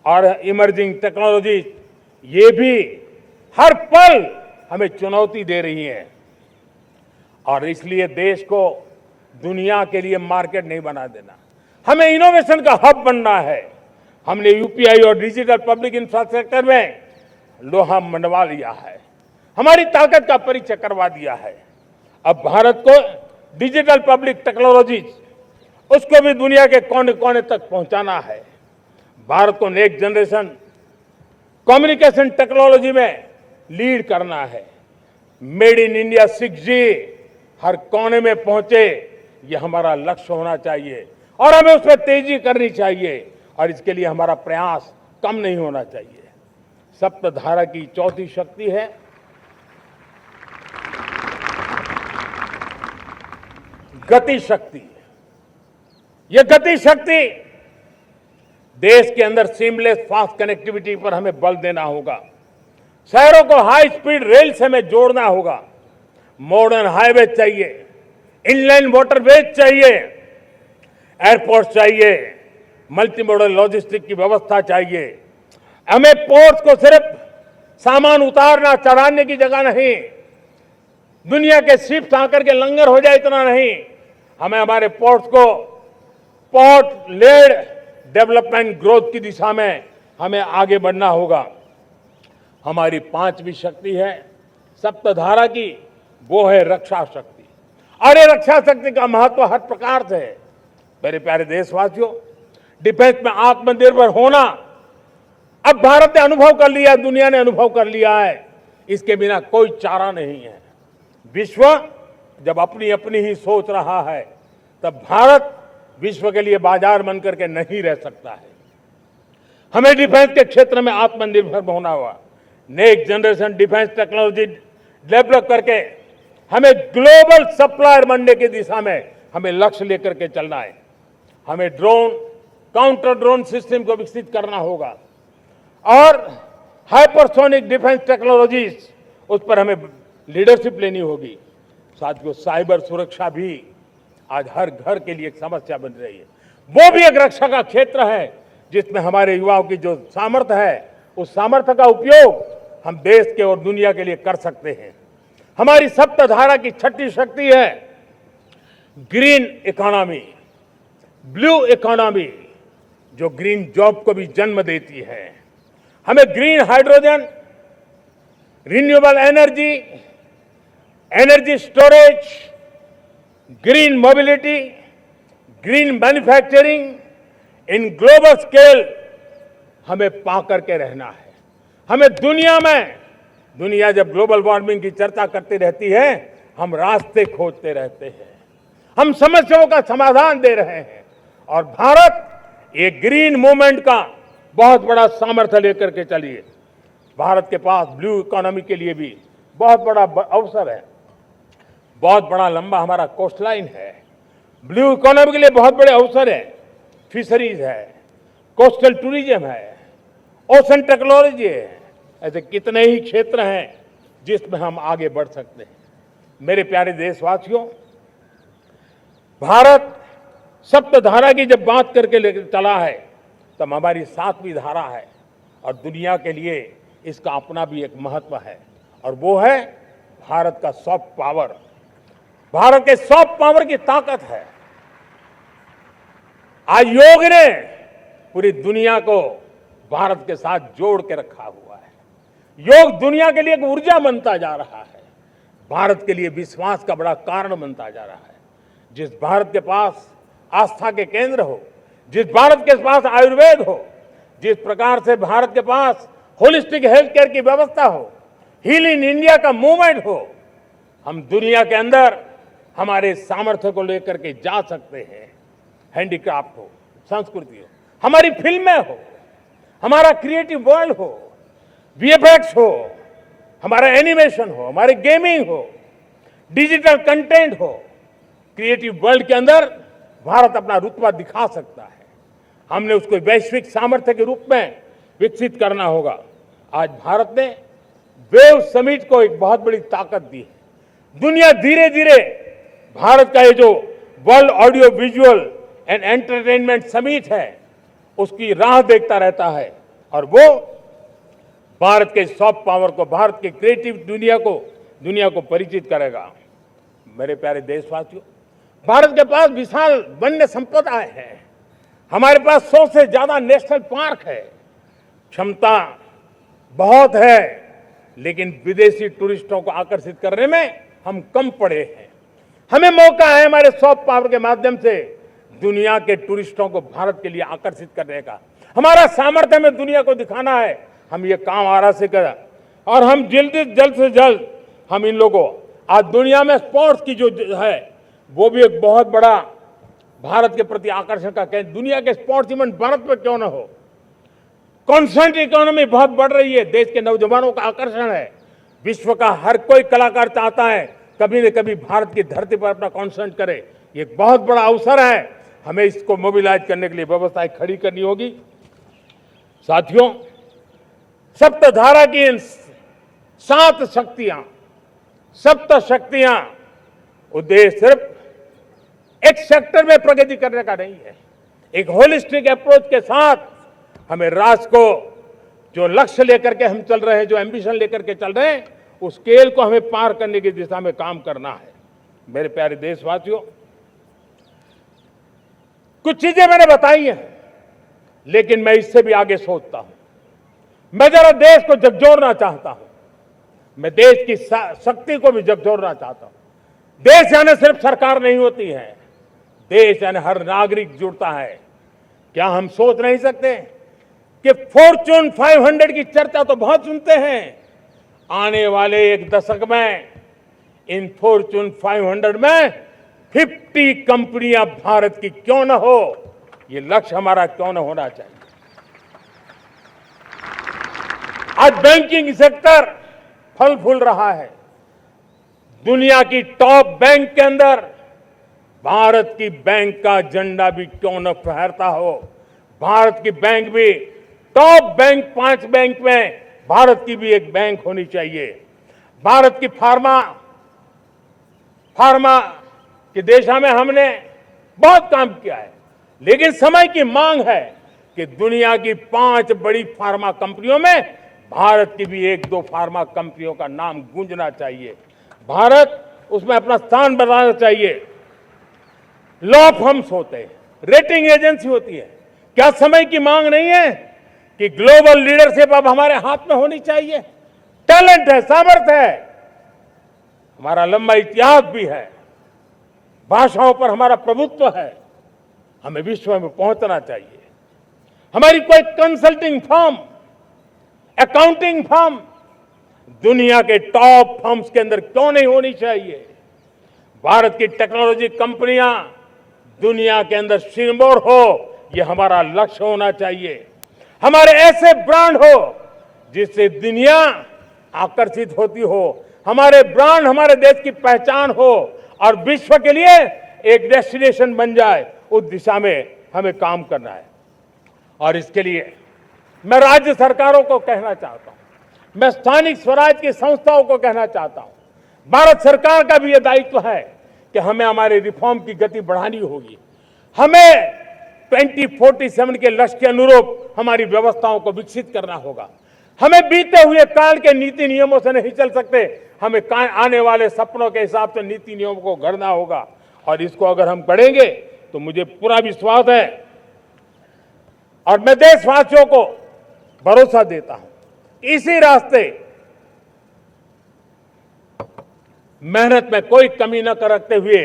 Speaker 1: और इमर्जिंग टेक्नोलॉजी ये भी हर पल हमें चुनौती दे रही है। और इसलिए देश को दुनिया के लिए मार्केट नहीं बना देना, हमें इनोवेशन का हब बनना है। हमने यूपीआई और डिजिटल पब्लिक इंफ्रास्ट्रक्चर में लोहा मनवा लिया है, हमारी ताकत का परिचय करवा दिया है। अब भारत को डिजिटल पब्लिक टेक्नोलॉजीज उसको भी दुनिया के कोने कोने तक पहुंचाना है। भारत को नेक्स्ट जनरेशन कम्युनिकेशन टेक्नोलॉजी में लीड करना है। मेड इन इंडिया 6G हर कोने में पहुंचे, ये हमारा लक्ष्य होना चाहिए और हमें उसमें तेजी करनी चाहिए और इसके लिए हमारा प्रयास कम नहीं होना चाहिए। सप्तधारा की चौथी शक्ति है गति शक्ति। यह गति शक्ति देश के अंदर सीमलेस फास्ट कनेक्टिविटी पर हमें बल देना होगा। शहरों को हाई स्पीड रेल से हमें जोड़ना होगा। मॉडर्न हाईवे चाहिए, इनलाइन वाटरवेज चाहिए, एयरपोर्ट चाहिए, मल्टी मॉडल लॉजिस्टिक की व्यवस्था चाहिए। हमें पोर्ट्स को सिर्फ सामान उतारना चढ़ाने की जगह नहीं, दुनिया के शिप्स आकर के लंगर हो जाए इतना नहीं, हमें हमारे पोर्ट्स को पोर्ट लेड डेवलपमेंट ग्रोथ की दिशा में हमें आगे बढ़ना होगा। हमारी पांचवी शक्ति है सप्तधारा की, वो है रक्षा शक्ति। और ये रक्षा शक्ति का महत्व हर प्रकार से है। मेरे प्यारे देशवासियों, डिफेंस में आत्मनिर्भर होना अब भारत ने अनुभव कर लिया, दुनिया ने अनुभव कर लिया है, इसके बिना कोई चारा नहीं है। विश्व जब अपनी अपनी ही सोच रहा है, तब भारत विश्व के लिए बाजार बन करके नहीं रह सकता है। हमें डिफेंस के क्षेत्र में आत्मनिर्भर होना हुआ। Next generation defence technology develop करके हमें ग्लोबल सप्लायर बनने की दिशा में हमें लक्ष्य लेकर के चलना है। हमें ड्रोन, काउंटर ड्रोन सिस्टम को विकसित करना होगा और हाइपरसोनिक डिफेंस टेक्नोलॉजीज, उस पर हमें लीडरशिप लेनी होगी। साथियों, साइबर सुरक्षा भी आज हर घर के लिए एक समस्या बन रही है। वो भी एक रक्षा का क्षेत्र है जिसमें हमारे युवाओं की जो सामर्थ्य है, उस सामर्थ्य का उपयोग हम देश के और दुनिया के लिए कर सकते हैं। हमारी सप्तधारा की छठी शक्ति है ग्रीन इकोनॉमी, ब्लू इकोनॉमी, जो ग्रीन जॉब को भी जन्म देती है। हमें green hydrogen, renewable energy, energy storage, green mobility, green manufacturing in global scale हमें पा करके रहना है। हमें दुनिया जब ग्लोबल वार्मिंग की चर्चा करती रहती है, हम रास्ते खोजते रहते हैं, हम समस्याओं का समाधान दे रहे हैं और भारत एक ग्रीन मूवमेंट का बहुत बड़ा सामर्थ्य लेकर के चलिए। भारत के पास ब्लू इकोनॉमी के लिए भी बहुत बड़ा अवसर है। बहुत बड़ा लंबा हमारा कोस्ट लाइन है। ब्लू इकोनॉमी के लिए बहुत बड़े अवसर है। फिशरीज है, कोस्टल टूरिज्म है, ओशन टेक्नोलॉजी है। ऐसे कितने ही क्षेत्र हैं जिसमें हम आगे बढ़ सकते हैं। मेरे प्यारे देशवासियों, भारत सप्तधारा की जब बात करके लेकर चला है, तब हमारी सातवीं धारा है और दुनिया के लिए इसका अपना भी एक महत्व है और वो है भारत का सॉफ्ट पावर। भारत के सॉफ्ट पावर की ताकत है। आज योग ने पूरी दुनिया को भारत के साथ जोड़ के रखा हुआ है। योग दुनिया के लिए एक ऊर्जा बनता जा रहा है, भारत के लिए विश्वास का बड़ा कारण बनता जा रहा है। जिस भारत के पास आस्था के केंद्र हो, जिस भारत के पास आयुर्वेद हो, जिस प्रकार से भारत के पास होलिस्टिक हेल्थ केयर की व्यवस्था हो, हील इन इंडिया का मूवमेंट हो, हम दुनिया के अंदर हमारे सामर्थ्य को लेकर के जा सकते हैं। हैंडीक्राफ्ट हो, संस्कृति हो, हमारी फिल्में हो, हमारा क्रिएटिव वर्ल्ड हो, वीएफएक्स हो, हमारा एनिमेशन हो, हमारे गेमिंग हो, डिजिटल कंटेंट हो, क्रिएटिव वर्ल्ड के अंदर भारत अपना रुतबा दिखा सकता है। हमने उसको वैश्विक सामर्थ्य के रूप में विकसित करना होगा। आज भारत ने वेव समिट को एक बहुत बड़ी ताकत दी है। दुनिया धीरे धीरे भारत का ये जो world audio visual and entertainment summit है, उसकी राह देखता रहता है और वो भारत के सॉफ्ट पावर को, भारत के क्रिएटिव दुनिया को परिचित करेगा। मेरे प्यारे देशवासियों, भारत के पास विशाल वन्य संपदा है। हमारे पास 100 से ज्यादा नेशनल पार्क है, क्षमता बहुत है, लेकिन विदेशी टूरिस्टों को आकर्षित करने में हम कम पड़े हैं। हमें मौका है हमारे सॉफ्ट पावर के माध्यम से दुनिया के टूरिस्टों को भारत के लिए आकर्षित करने का। हमारा सामर्थ्य हमें दुनिया को दिखाना है। हम ये काम आरा से करें और हम जल्द से जल्द हम इन लोगों आज दुनिया में स्पोर्ट्स की जो है वो भी एक बहुत बड़ा भारत के प्रति आकर्षण का केंद्र। दुनिया के स्पोर्ट्स इवेंट भारत में क्यों ना हो। कॉन्स्टेंट इकोनॉमी बहुत बढ़ रही है, देश के नौजवानों का आकर्षण है। विश्व का हर कोई कलाकार चाहता है कभी न कभी भारत की धरती पर अपना कॉन्सर्ट करे। ये एक बहुत बड़ा अवसर है, हमें इसको मोबिलाइज करने के लिए व्यवस्थाएं खड़ी करनी होगी। साथियों, सप्तधारा की इन 7 शक्तियां, सप्त शक्तियां उद्देश्य सिर्फ एक सेक्टर में प्रगति करने का नहीं है। एक होलिस्टिक अप्रोच के साथ हमें राष्ट्र को जो लक्ष्य लेकर के हम चल रहे हैं, जो एम्बिशन लेकर के चल रहे हैं, उस स्केल को हमें पार करने की दिशा में काम करना है। मेरे प्यारे देशवासियों, कुछ चीजें मैंने बताई हैं, लेकिन मैं इससे भी आगे सोचता हूं। मैं जरा देश को झकझोरना चाहता हूं। मैं देश की शक्ति को भी झकझोरना चाहता हूं। देश यानी सिर्फ सरकार नहीं होती है, देश यानी हर नागरिक जुड़ता है। क्या हम सोच नहीं सकते कि फॉर्च्यून 500 की चर्चा तो बहुत सुनते हैं, आने वाले एक दशक में इन फॉर्च्यून 500 में 50 कंपनियां भारत की क्यों न हो, ये लक्ष्य हमारा क्यों न होना चाहिए। आज बैंकिंग सेक्टर फल फूल रहा है। दुनिया की टॉप बैंक के अंदर भारत की बैंक का झंडा भी क्यों न फहरता हो। भारत की बैंक भी टॉप बैंक 5 बैंक में भारत की भी एक बैंक होनी चाहिए। भारत की फार्मा की दिशा में हमने बहुत काम किया है, लेकिन समय की मांग है कि दुनिया की 5 बड़ी फार्मा कंपनियों में भारत की भी 1-2 फार्मा कंपनियों का नाम गूंजना चाहिए। भारत उसमें अपना स्थान बनाना चाहिए। लॉ फर्म्स होते हैं, रेटिंग एजेंसी होती है। क्या समय की मांग नहीं है कि ग्लोबल लीडरशिप अब हमारे हाथ में होनी चाहिए। टैलेंट है, सामर्थ्य है, हमारा लंबा इतिहास भी है, भाषाओं पर हमारा प्रभुत्व है, हमें विश्व में पहुंचना चाहिए। हमारी कोई कंसल्टिंग फर्म, अकाउंटिंग फर्म दुनिया के टॉप फर्म्स के अंदर क्यों नहीं होनी चाहिए। भारत की टेक्नोलॉजी कंपनियां दुनिया के अंदर सिरमौर हो, यह हमारा लक्ष्य होना चाहिए। हमारे ऐसे ब्रांड हो जिससे दुनिया आकर्षित होती हो, हमारे ब्रांड हमारे देश की पहचान हो और विश्व के लिए एक डेस्टिनेशन बन जाए, उस दिशा में हमें काम करना है। और इसके लिए मैं राज्य सरकारों को कहना चाहता हूं, मैं स्थानिक स्वराज की संस्थाओं को कहना चाहता हूं, भारत सरकार का भी यह दायित्व है कि हमें हमारे रिफॉर्म की गति बढ़ानी होगी। हमें 2047 के लक्ष्य के अनुरूप हमारी व्यवस्थाओं को विकसित करना होगा। हमें बीते हुए काल के नीति नियमों से नहीं चल सकते, हमें आने वाले सपनों के हिसाब से नीति नियमों को गढ़ना होगा। और इसको अगर हम गढ़ेंगे तो मुझे पूरा विश्वास है और मैं देशवासियों को भरोसा देता हूं, इसी रास्ते मेहनत में कोई कमी न करते हुए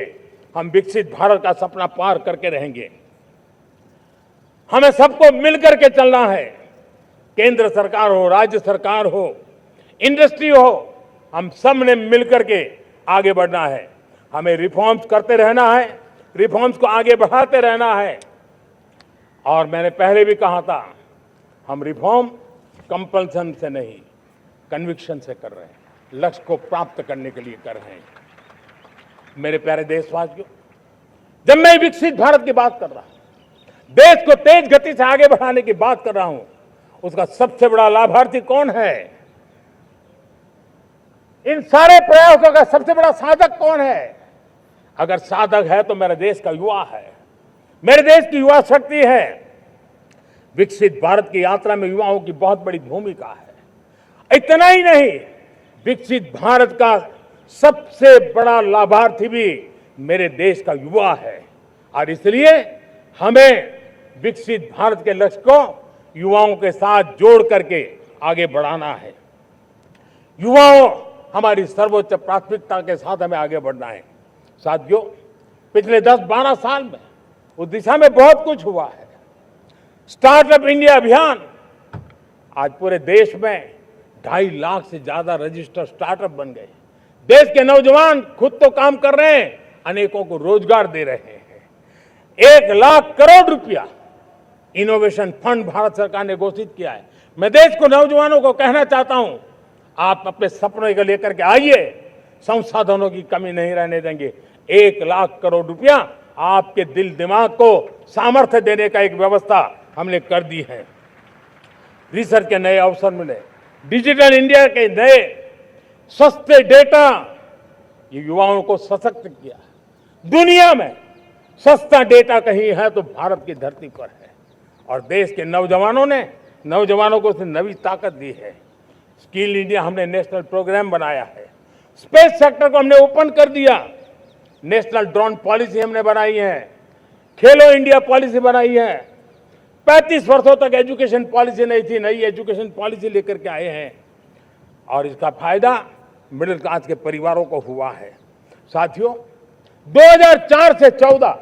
Speaker 1: हम विकसित भारत का सपना पार करके रहेंगे। हमें सबको मिलकर के चलना है, केंद्र सरकार हो, राज्य सरकार हो, इंडस्ट्री हो, हम सब ने मिलकर के आगे बढ़ना है। हमें रिफॉर्म्स करते रहना है, रिफॉर्म्स को आगे बढ़ाते रहना है। और मैंने पहले भी कहा था, हम रिफॉर्म कंपल्सन से नहीं, कन्विक्शन से कर रहे हैं, लक्ष्य को प्राप्त करने के लिए कर रहे हैं। मेरे प्यारे देशवासियों, जब मैं विकसित भारत की बात कर रहा हूं, देश को तेज गति से आगे बढ़ाने की बात कर रहा हूं, उसका सबसे बड़ा लाभार्थी कौन है? इन सारे प्रयासों का सबसे बड़ा साधक कौन है? अगर साधक है तो मेरे देश का युवा है, मेरे देश की युवा शक्ति है। विकसित भारत की यात्रा में युवाओं की बहुत बड़ी भूमिका है। इतना ही नहीं, विकसित भारत का सबसे बड़ा लाभार्थी भी मेरे देश का युवा है। और इसलिए हमें विकसित भारत के लक्ष्य को युवाओं के साथ जोड़ करके आगे बढ़ाना है। युवाओं हमारी सर्वोच्च प्राथमिकता के साथ हमें आगे बढ़ना है। साथियों, पिछले 10-12 साल में उस दिशा में बहुत कुछ हुआ है। स्टार्टअप इंडिया अभियान, आज पूरे देश में 2.5 लाख से ज्यादा रजिस्टर्ड स्टार्टअप बन गए। देश के नौजवान खुद तो काम कर रहे हैं, अनेकों को रोजगार दे रहे हैं। 1 लाख करोड़ रुपया इनोवेशन फंड भारत सरकार ने घोषित किया है। मैं देश को, नौजवानों को कहना चाहता हूं, आप अपने सपनों को लेकर के आइए, संसाधनों की कमी नहीं रहने देंगे। 1 लाख करोड़ रुपया आपके दिल दिमाग को सामर्थ्य देने का एक व्यवस्था हमने कर दी है। रिसर्च के नए अवसर मिले, डिजिटल इंडिया के नए सस्ते डेटा, ये युवाओं को सशक्त किया। दुनिया में सस्ता डेटा कहीं है तो भारत की धरती पर है, और देश के नौजवानों को उसने नई ताकत दी है। स्किल इंडिया हमने नेशनल प्रोग्राम बनाया है। स्पेस सेक्टर को हमने ओपन कर दिया। नेशनल ड्रोन पॉलिसी हमने बनाई है। खेलो इंडिया पॉलिसी बनाई है। 35 वर्षों तक एजुकेशन पॉलिसी नहीं थी, नई एजुकेशन पॉलिसी लेकर के आए हैं, और इसका फायदा मिडिल क्लास के परिवारों को हुआ है। साथियों, 2004 से 14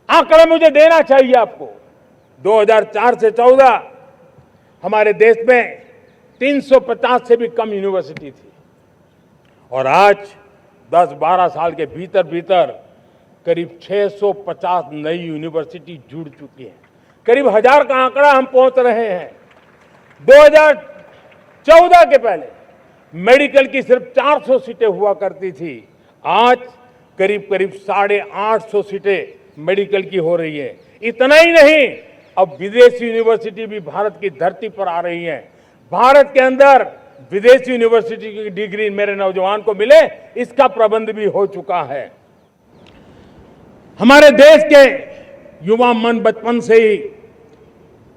Speaker 1: आंकड़ा मुझे देना चाहिए आपको। 2004 से 14 हमारे देश में 350 से भी कम यूनिवर्सिटी थी, और आज 10-12 साल के भीतर भीतर करीब 650 नई यूनिवर्सिटी जुड़ चुकी है। करीब 1000 का आंकड़ा हम पहुंच रहे हैं। 2014 के पहले मेडिकल की सिर्फ 400 सीटें हुआ करती थी, आज करीब 850 सीटें मेडिकल की हो रही है। इतना ही नहीं, अब विदेशी यूनिवर्सिटी भी भारत की धरती पर आ रही है। भारत के अंदर विदेशी यूनिवर्सिटी की डिग्री मेरे नौजवान को मिले, इसका प्रबंध भी हो चुका है। हमारे देश के युवा मन बचपन से ही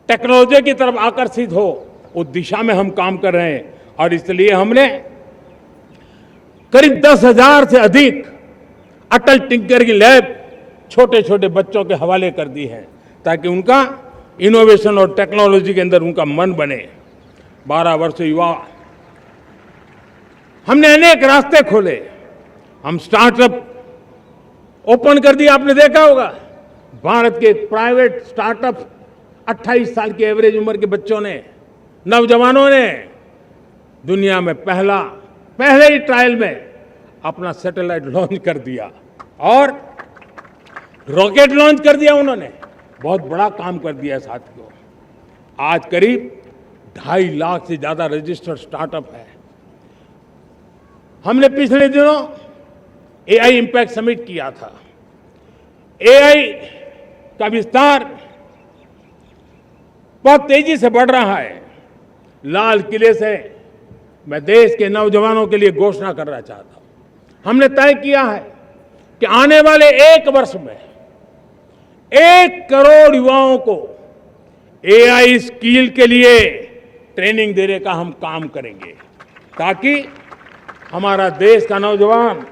Speaker 1: टेक्नोलॉजी की तरफ आकर्षित हो, उस दिशा में हम काम कर रहे हैं, और इसलिए हमने करीब 10,000 से अधिक अटल टिंकरिंग लैब छोटे छोटे बच्चों के हवाले कर दी है, ताकि उनका इनोवेशन और टेक्नोलॉजी के अंदर उनका मन बने। 12 वर्ष युवा, हमने अनेक रास्ते खोले। हम स्टार्टअप ओपन कर दिया, आपने देखा होगा। भारत के प्राइवेट स्टार्टअप 28 साल की एवरेज उम्र के बच्चों ने, नौजवानों ने दुनिया में पहले ही ट्रायल में अपना सैटेलाइट लॉन्च कर दिया और रॉकेट लॉन्च कर दिया। उन्होंने बहुत बड़ा काम कर दिया है साथियों। आज करीब 2.5 लाख से ज्यादा रजिस्टर्ड स्टार्टअप है। हमने पिछले दिनों एआई इंपैक्ट समिट किया था। एआई का विस्तार बहुत तेजी से बढ़ रहा है। लाल किले से मैं देश के नौजवानों के लिए घोषणा करना चाहता हूं। हमने तय किया है कि आने वाले 1 वर्ष में 1 करोड़ युवाओं को एआई स्किल के लिए ट्रेनिंग देने का हम काम करेंगे, ताकि हमारा देश का नौजवान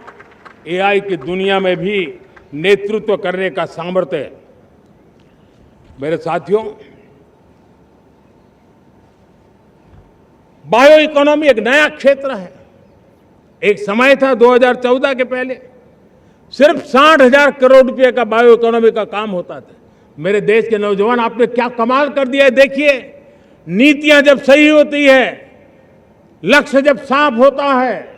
Speaker 1: एआई की दुनिया में भी नेतृत्व करने का सामर्थ्य। मेरे साथियों, बायो इकोनॉमी एक नया क्षेत्र है। एक समय था 2014 के पहले सिर्फ 60,000 करोड़ रुपए का बायो इकोनॉमी का काम होता था। मेरे देश के नौजवान, आपने क्या कमाल कर दिया है। देखिए, नीतियां जब सही होती है, लक्ष्य जब साफ होता है,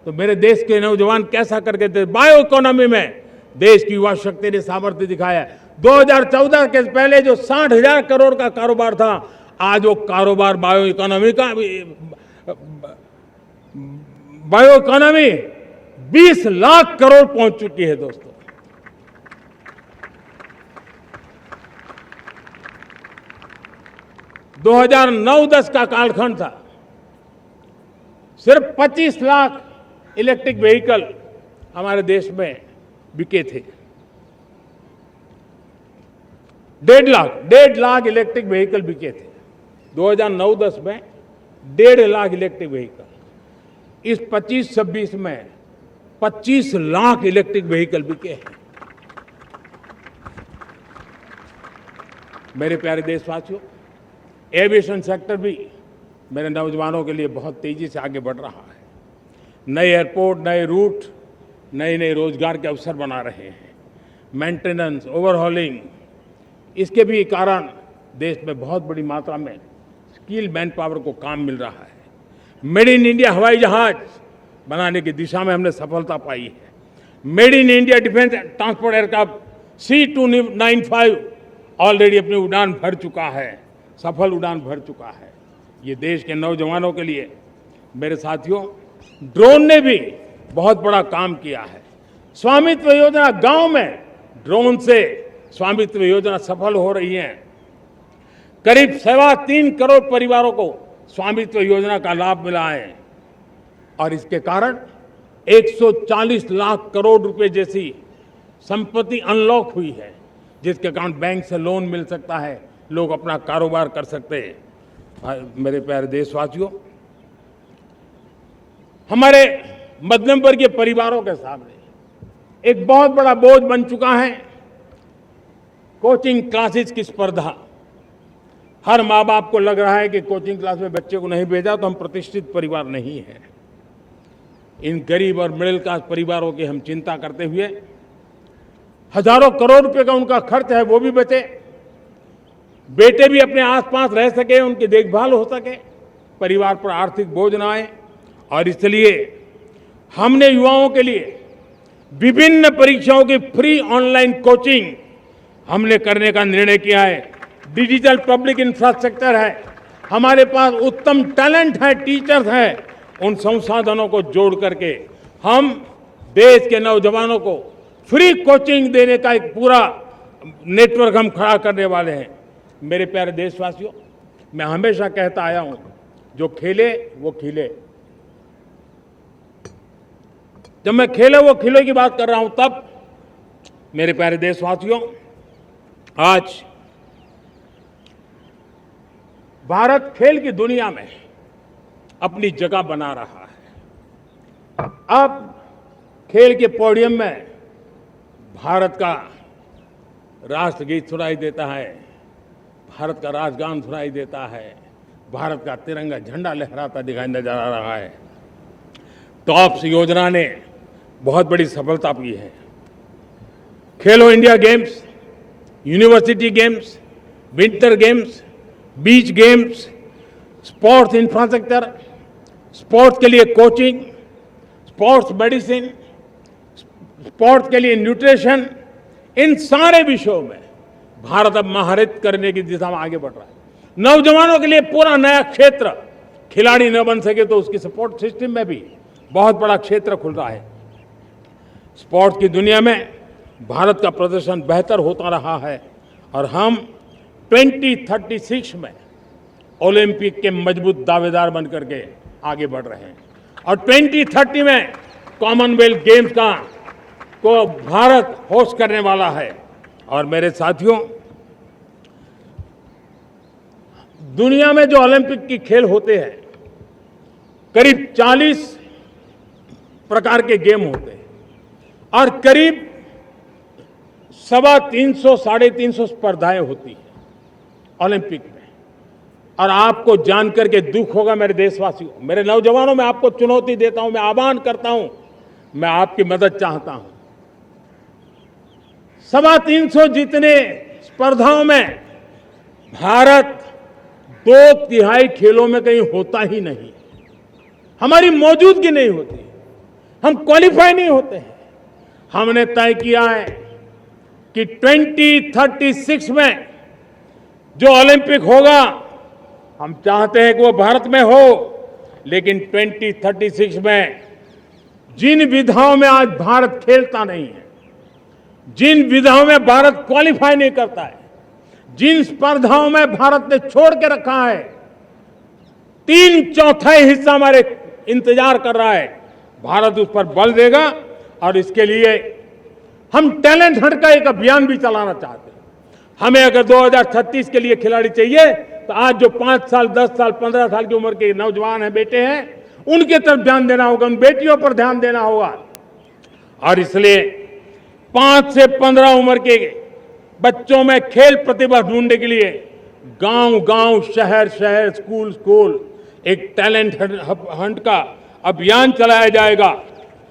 Speaker 1: तो मेरे देश के नौजवान कैसा करके बायो इकोनॉमी में देश की युवा शक्ति ने सामर्थ्य दिखाया है। 2014 के पहले जो 60,000 करोड़ का कारोबार था, आज वो कारोबार बायो इकोनॉमी 20 लाख करोड़ पहुंच चुकी है। दोस्तों, दो 2009-10 का कालखंड था, सिर्फ 25 लाख इलेक्ट्रिक व्हीकल हमारे देश में बिके थे। 1.5 लाख इलेक्ट्रिक व्हीकल बिके थे 2009-10 में। 1.5 लाख इलेक्ट्रिक व्हीकल। इस 25-26 में 25 लाख इलेक्ट्रिक व्हीकल बिके हैं। मेरे प्यारे देशवासियों, एविएशन सेक्टर भी मेरे नौजवानों के लिए बहुत तेजी से आगे बढ़ रहा है। नए एयरपोर्ट, नए रूट, नए नए रोजगार के अवसर बना रहे हैं। मेंटेनेंस, ओवरहॉलिंग, इसके भी कारण देश में बहुत बड़ी मात्रा में स्किल मैन पावर को काम मिल रहा है। मेड इन इंडिया हवाई जहाज बनाने की दिशा में हमने सफलता पाई है। Made in India defence transport aircraft C295 already अपनी उड़ान भर चुका है, सफल उड़ान भर चुका है। ये देश के नौजवानों के लिए, मेरे साथियों, ड्रोन ने भी बहुत बड़ा काम किया है। स्वामित्व योजना, गांव में ड्रोन से स्वामित्व योजना सफल हो रही है। करीब 3.25 करोड़ परिवारों को स्वामित्व योजना का लाभ मिला है और इसके कारण 140 लाख करोड़ रुपए जैसी संपत्ति अनलॉक हुई है, जिसके कारण बैंक से लोन मिल सकता है, लोग अपना कारोबार कर सकते हैं। मेरे प्यारे देशवासियों, हमारे मध्यम वर्गीय परिवारों के सामने एक बहुत बड़ा बोझ बन चुका है कोचिंग क्लासेस की स्पर्धा। हर माँ बाप को लग रहा है कि कोचिंग क्लास में बच्चे को नहीं भेजा तो हम प्रतिष्ठित परिवार नहीं है। इन गरीब और मिडिल क्लास परिवारों की हम चिंता करते हुए हजारों करोड़ रुपए का उनका खर्च है वो भी बचे, बेटे भी अपने आसपास रह सके, उनकी देखभाल हो सके, परिवार पर आर्थिक बोझ न आए। और इसलिए हमने युवाओं के लिए विभिन्न परीक्षाओं की फ्री ऑनलाइन कोचिंग हमने करने का निर्णय किया है। डिजिटल पब्लिक इंफ्रास्ट्रक्चर है, हमारे पास उत्तम टैलेंट है, टीचर्स हैं, उन संसाधनों को जोड़ करके हम देश के नौजवानों को फ्री कोचिंग देने का एक पूरा नेटवर्क हम खड़ा करने वाले हैं। मेरे प्यारे देशवासियों, मैं हमेशा कहता आया हूं, जो खेले वो खिले। जब मैं खेले वो खिले की बात कर रहा हूं, तब मेरे प्यारे देशवासियों, आज भारत खेल की दुनिया में अपनी जगह बना रहा है। अब खेल के पोडियम में भारत का राष्ट्रगीत सुनाई देता है, भारत का राष्ट्रगान सुनाई देता है, भारत का तिरंगा झंडा लहराता दिखाई नजर आ रहा है। टॉप्स योजना ने बहुत बड़ी सफलता पाई है। खेलो India games, university games, winter games, beach games, sports infrastructure, sports के लिए कोचिंग, स्पोर्ट्स मेडिसिन, स्पोर्ट्स के लिए न्यूट्रिशन, इन सारे विषयों में भारत अब महारत करने की दिशा में आगे बढ़ रहा है। नौजवानों के लिए पूरा नया क्षेत्र, खिलाड़ी न बन सके तो उसकी सपोर्ट सिस्टम में भी बहुत बड़ा क्षेत्र खुल रहा है। स्पोर्ट्स की दुनिया में भारत का प्रदर्शन बेहतर होता रहा है और हम 2036 में ओलंपिक के मजबूत दावेदार बनकर के आगे बढ़ रहे हैं और 2030 में कॉमनवेल्थ गेम्स को भारत होस्ट करने वाला है। और मेरे साथियों, दुनिया में जो ओलंपिक की खेल होते हैं, करीब 40 प्रकार के गेम होते हैं और करीब 350 साढ़े 350 स्पर्धाएं होती हैं ओलंपिक में। और आपको जानकर के दुख होगा मेरे देशवासियों, मेरे नौजवानों, मैं आपको चुनौती देता हूं, मैं आह्वान करता हूं, मैं आपकी मदद चाहता हूं। 350 जितने स्पर्धाओं में भारत 2/3 खेलों में कहीं होता ही नहीं, हमारी मौजूदगी नहीं होती, हम क्वालिफाई नहीं होते हैं। हमने तय किया है कि 2036 में जो ओलंपिक होगा, हम चाहते हैं कि वो भारत में हो, लेकिन 2036 में जिन विधाओं में आज भारत खेलता नहीं है, जिन विधाओं में भारत क्वालिफाई नहीं करता है, जिन स्पर्धाओं में भारत ने छोड़ के रखा है, 3/4 हिस्सा हमारे इंतजार कर रहा है, भारत उस पर बल देगा। और इसके लिए हम टैलेंट हंट का एक अभियान भी चलाना चाहते हैं। हमें अगर 2036 के लिए खिलाड़ी चाहिए तो आज जो 5 साल, 10 साल, 15 साल की उम्र के नौजवान हैं, बेटे हैं, उनके तरफ ध्यान देना होगा, उन बेटियों पर ध्यान देना होगा। और इसलिए 5 से 15 उम्र के बच्चों में खेल प्रतिभा ढूंढने के लिए गांव गांव, शहर शहर, स्कूल स्कूल एक टैलेंट हंट का अभियान चलाया जाएगा।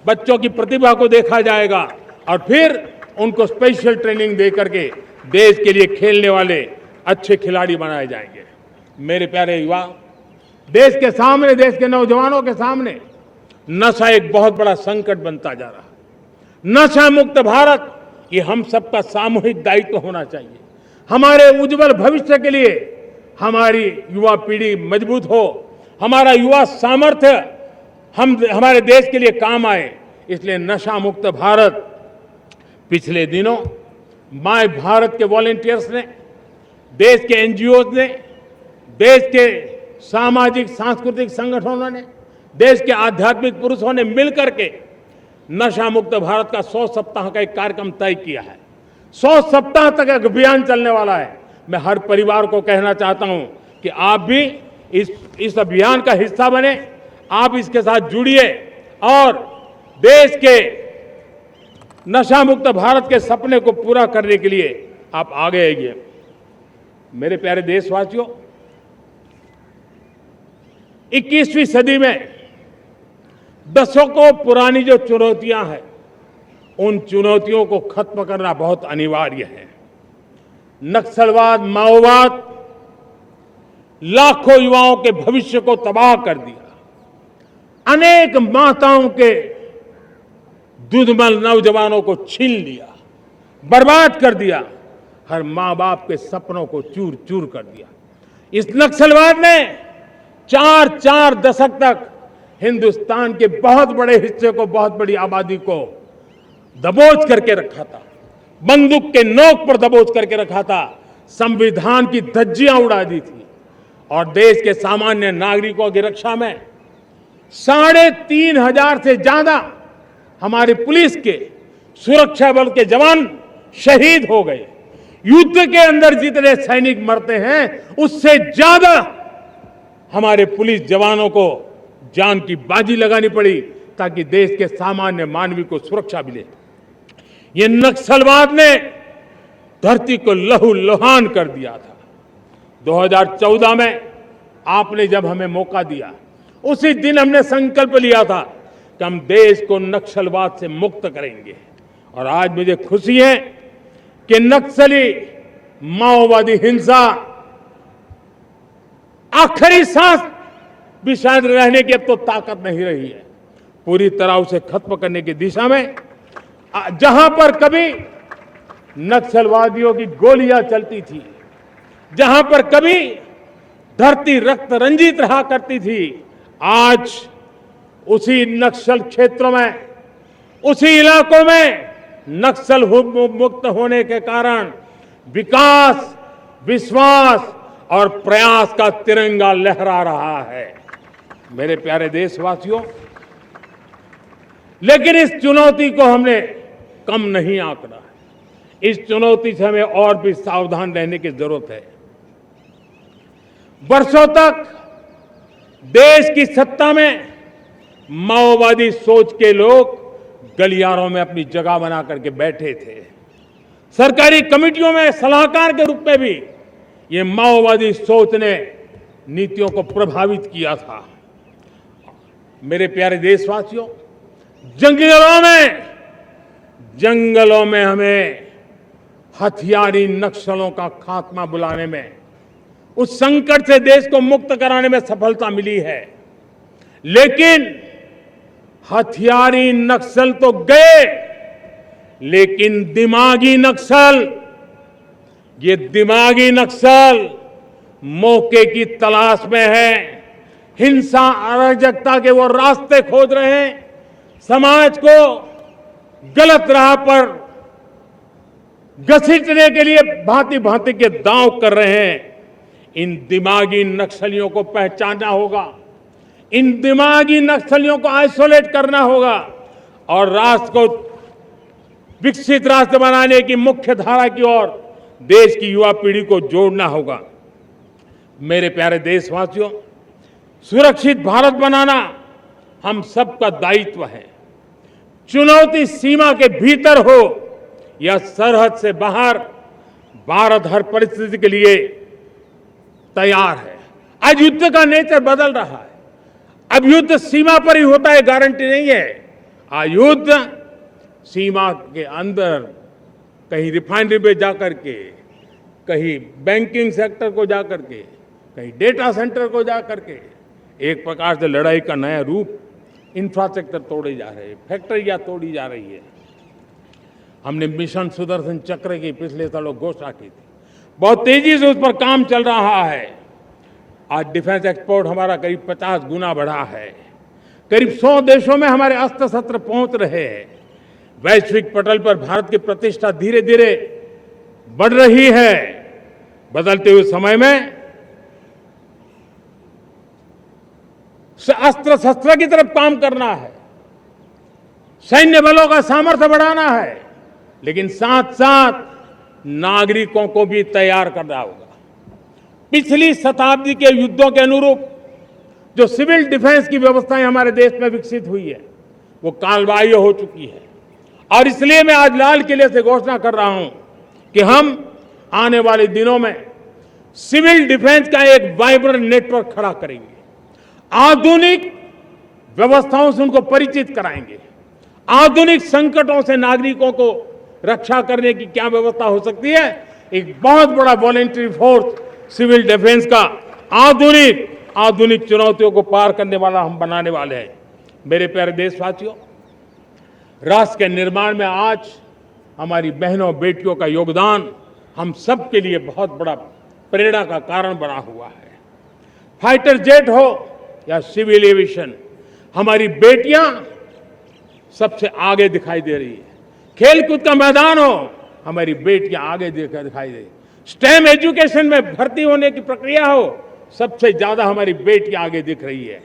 Speaker 1: बच्चों की प्रतिभा को देखा जाएगा और फिर उनको स्पेशल ट्रेनिंग दे करके देश के लिए खेलने वाले अच्छे खिलाड़ी बनाए जाएंगे। मेरे प्यारे युवा, देश के सामने, देश के नौजवानों के सामने नशा एक बहुत बड़ा संकट बनता जा रहा है। नशा मुक्त भारत ये हम सबका सामूहिक दायित्व होना चाहिए। हमारे उज्जवल भविष्य के लिए हमारी युवा पीढ़ी मजबूत हो, हमारा युवा सामर्थ्य हमारे देश के लिए काम आए, इसलिए नशा मुक्त भारत। पिछले दिनों माय भारत के वॉलंटियर्स ने, देश के एनजीओ ने, देश के सामाजिक सांस्कृतिक संगठनों ने, देश के आध्यात्मिक पुरुषों ने मिलकर के नशा मुक्त भारत का 100 सप्ताह का एक कार्यक्रम तय किया है। 100 सप्ताह तक एक अभियान चलने वाला है। मैं हर परिवार को कहना चाहता हूं कि आप भी इस अभियान का हिस्सा बने, आप इसके साथ जुड़िए और देश के नशा मुक्त भारत के सपने को पूरा करने के लिए आप आगे आइए। मेरे प्यारे देशवासियों, 21वीं सदी में दशकों पुरानी जो चुनौतियां हैं, उन चुनौतियों को खत्म करना बहुत अनिवार्य है। नक्सलवाद, माओवाद लाखों युवाओं के भविष्य को तबाह कर दिया, अनेक माताओं के दुधमल नौजवानों को छीन लिया, बर्बाद कर दिया, हर मां बाप के सपनों को चूर चूर कर दिया। इस नक्सलवाद ने 4 दशक तक हिंदुस्तान के बहुत बड़े हिस्से को, बहुत बड़ी आबादी को दबोच करके रखा था, बंदूक के नोक पर दबोच करके रखा था, संविधान की धज्जियां उड़ा दी थी और देश के सामान्य नागरिकों की रक्षा में 3,500 से ज्यादा हमारी पुलिस के, सुरक्षा बल के जवान शहीद हो गए। युद्ध के अंदर जितने सैनिक मरते हैं, उससे ज्यादा हमारे पुलिस जवानों को जान की बाजी लगानी पड़ी ताकि देश के सामान्य मानवी को सुरक्षा मिले। ये नक्सलवाद ने धरती को लहूलुहान कर दिया था। 2014 में आपने जब हमें मौका दिया, उसी दिन हमने संकल्प लिया था कि हम देश को नक्सलवाद से मुक्त करेंगे। और आज मुझे खुशी है कि नक्सली माओवादी हिंसा आखिरी सांस भी शायद रहने की अब तो ताकत नहीं रही है। पूरी तरह उसे खत्म करने की दिशा में जहां पर कभी नक्सलवादियों की गोलियां चलती थी, जहां पर कभी धरती रक्त रंजित रहा करती थी, आज उसी नक्सल क्षेत्रों में, उसी इलाकों में नक्सल मुक्त होने के कारण विकास, विश्वास और प्रयास का तिरंगा लहरा रहा है। मेरे प्यारे देशवासियों, लेकिन इस चुनौती को हमने कम नहीं आंकना है। इस चुनौती से हमें और भी सावधान रहने की जरूरत है। वर्षों तक देश की सत्ता में माओवादी सोच के लोग गलियारों में अपनी जगह बना करके बैठे थे। सरकारी कमेटियों में सलाहकार के रूप में भी ये माओवादी सोच ने नीतियों को प्रभावित किया था। मेरे प्यारे देशवासियों, जंगलों में हमें हथियारी नक्सलों का खात्मा बुलाने में, उस संकट से देश को मुक्त कराने में सफलता मिली है। लेकिन हथियारी नक्सल तो गए, लेकिन दिमागी नक्सल, ये दिमागी नक्सल मौके की तलाश में है। हिंसा, अराजकता के वो रास्ते खोज रहे हैं, समाज को गलत राह पर घसीटने के लिए भांति भांति के दांव कर रहे हैं। इन दिमागी नक्सलियों को पहचानना होगा, इन दिमागी नक्सलियों को आइसोलेट करना होगा और राष्ट्र को विकसित राष्ट्र बनाने की मुख्य धारा की ओर देश की युवा पीढ़ी को जोड़ना होगा। मेरे प्यारे देशवासियों, सुरक्षित भारत बनाना हम सबका दायित्व है। चुनौती सीमा के भीतर हो या सरहद से बाहर, भारत हर परिस्थिति के लिए तैयार है। आज युद्ध का नेचर बदल रहा है। अब युद्ध सीमा पर ही होता है, गारंटी नहीं है। आज युद्ध सीमा के अंदर, कहीं रिफाइनरी पे जाकर के, कहीं बैंकिंग सेक्टर को जाकर के, कहीं डेटा सेंटर को जाकर के, एक प्रकार से लड़ाई का नया रूप, इंफ्रास्ट्रक्चर तोड़े जा रहे हैं, फैक्ट्रियां तोड़ी जा रही है। हमने मिशन सुदर्शन चक्र की पिछले सालों घोषणा की थी, बहुत तेजी से उस पर काम चल रहा है। आज डिफेंस एक्सपोर्ट हमारा करीब 50 गुना बढ़ा है। करीब 100 देशों में हमारे अस्त्र शस्त्र पहुंच रहे हैं। वैश्विक पटल पर भारत की प्रतिष्ठा धीरे धीरे बढ़ रही है। बदलते हुए समय में अस्त्र शस्त्र की तरफ काम करना है, सैन्य बलों का सामर्थ्य बढ़ाना है, लेकिन साथ साथ नागरिकों को भी तैयार करना होगा। पिछली शताब्दी के युद्धों के अनुरूप जो सिविल डिफेंस की व्यवस्थाएं हमारे देश में विकसित हुई है, वो कालबाह्य हो चुकी है। और इसलिए मैं आज लाल किले से घोषणा कर रहा हूं कि हम आने वाले दिनों में सिविल डिफेंस का एक वाइब्रेंट नेटवर्क खड़ा करेंगे। आधुनिक व्यवस्थाओं से उनको परिचित कराएंगे। आधुनिक संकटों से नागरिकों को रक्षा करने की क्या व्यवस्था हो सकती है, एक बहुत बड़ा वॉलेंटरी फोर्स सिविल डिफेंस का आधुनिक चुनौतियों को पार करने वाला हम बनाने वाले हैं। मेरे प्यारे देशवासियों, राष्ट्र के निर्माण में आज हमारी बहनों बेटियों का योगदान हम सब के लिए बहुत बड़ा प्रेरणा का कारण बना हुआ है। फाइटर जेट हो या सिविल एविएशन, हमारी बेटियां सबसे आगे दिखाई दे रही है। खेलकूद का मैदान हो, हमारी बेटियां आगे दिखाई दे। स्टेम एजुकेशन में भर्ती होने की प्रक्रिया हो, सबसे ज्यादा हमारी बेटियां आगे दिख रही है।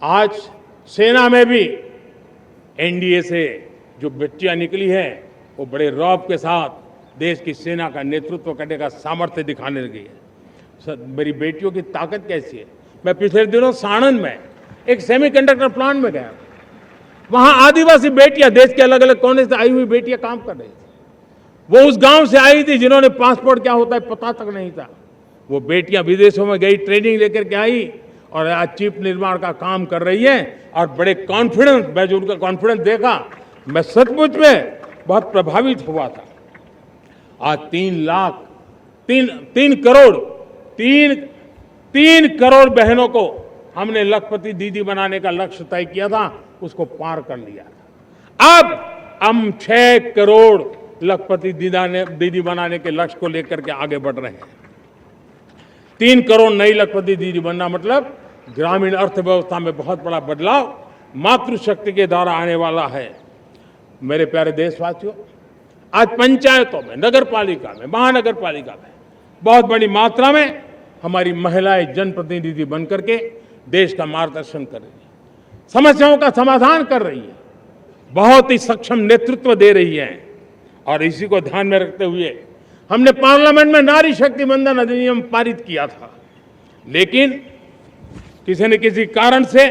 Speaker 1: आज सेना में भी एनडीए से जो बच्चियां निकली हैं, वो बड़े रौब के साथ देश की सेना का नेतृत्व करने का सामर्थ्य दिखाने लगी है। मेरी बेटियों की ताकत कैसी है। मैं पिछले दिनों साणंद में एक सेमीकंडक्टर प्लांट में गया। वहां आदिवासी बेटियां, देश के अलग अलग कोने से आई हुई बेटियां काम कर रही थी। वो उस गांव से आई थी जिन्होंने पासपोर्ट क्या होता है पता तक नहीं था। वो बेटियां विदेशों में गई, ट्रेनिंग लेकर के आई और आज चिप निर्माण का काम कर रही है। और बड़े कॉन्फिडेंस, मैं जो उनका कॉन्फिडेंस देखा, मैं सचमुच में बहुत प्रभावित हुआ था। आज 3 करोड़ बहनों को हमने लखपति दीदी बनाने का लक्ष्य तय किया था, उसको पार कर लिया था। अब हम 6 करोड़ लखपति दीदी बनाने के लक्ष्य को लेकर के आगे बढ़ रहे हैं। 3 करोड़ नई लखपति दीदी बनना मतलब ग्रामीण अर्थव्यवस्था में बहुत बड़ा बदलाव मातृशक्ति के द्वारा आने वाला है। मेरे प्यारे देशवासियों, आज पंचायतों में, नगर पालिका में, महानगर पालिका में बहुत बड़ी मात्रा में हमारी महिलाएं जनप्रतिनिधि बनकर के देश का मार्गदर्शन कर रही है, समस्याओं का समाधान कर रही है, बहुत ही सक्षम नेतृत्व दे रही है। और इसी को ध्यान में रखते हुए हमने पार्लियामेंट में नारी शक्ति वंदन अधिनियम पारित किया था। लेकिन किसी न किसी कारण से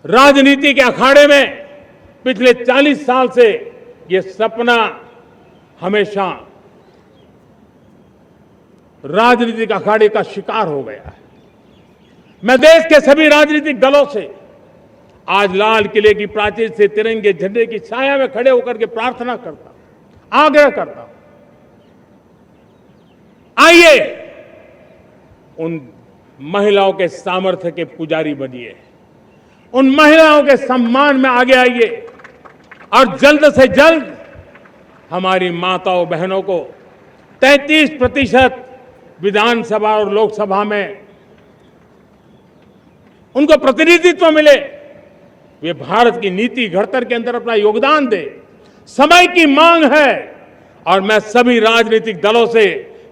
Speaker 1: राजनीति के अखाड़े में पिछले 40 साल से ये सपना हमेशा राजनीतिक अखाड़े का शिकार हो गया है। मैं देश के सभी राजनीतिक दलों से आज लाल किले की प्राचीर से तिरंगे झंडे की छाया में खड़े होकर के प्रार्थना करता हूं, आग्रह करता हूं, आइए उन महिलाओं के सामर्थ्य के पुजारी बनिए, उन महिलाओं के सम्मान में आगे आइए और जल्द से जल्द हमारी माताओं बहनों को 33% विधानसभा और लोकसभा में उनको प्रतिनिधित्व मिले। वे भारत की नीति घड़तर के अंदर अपना योगदान दे। समय की मांग है और मैं सभी राजनीतिक दलों से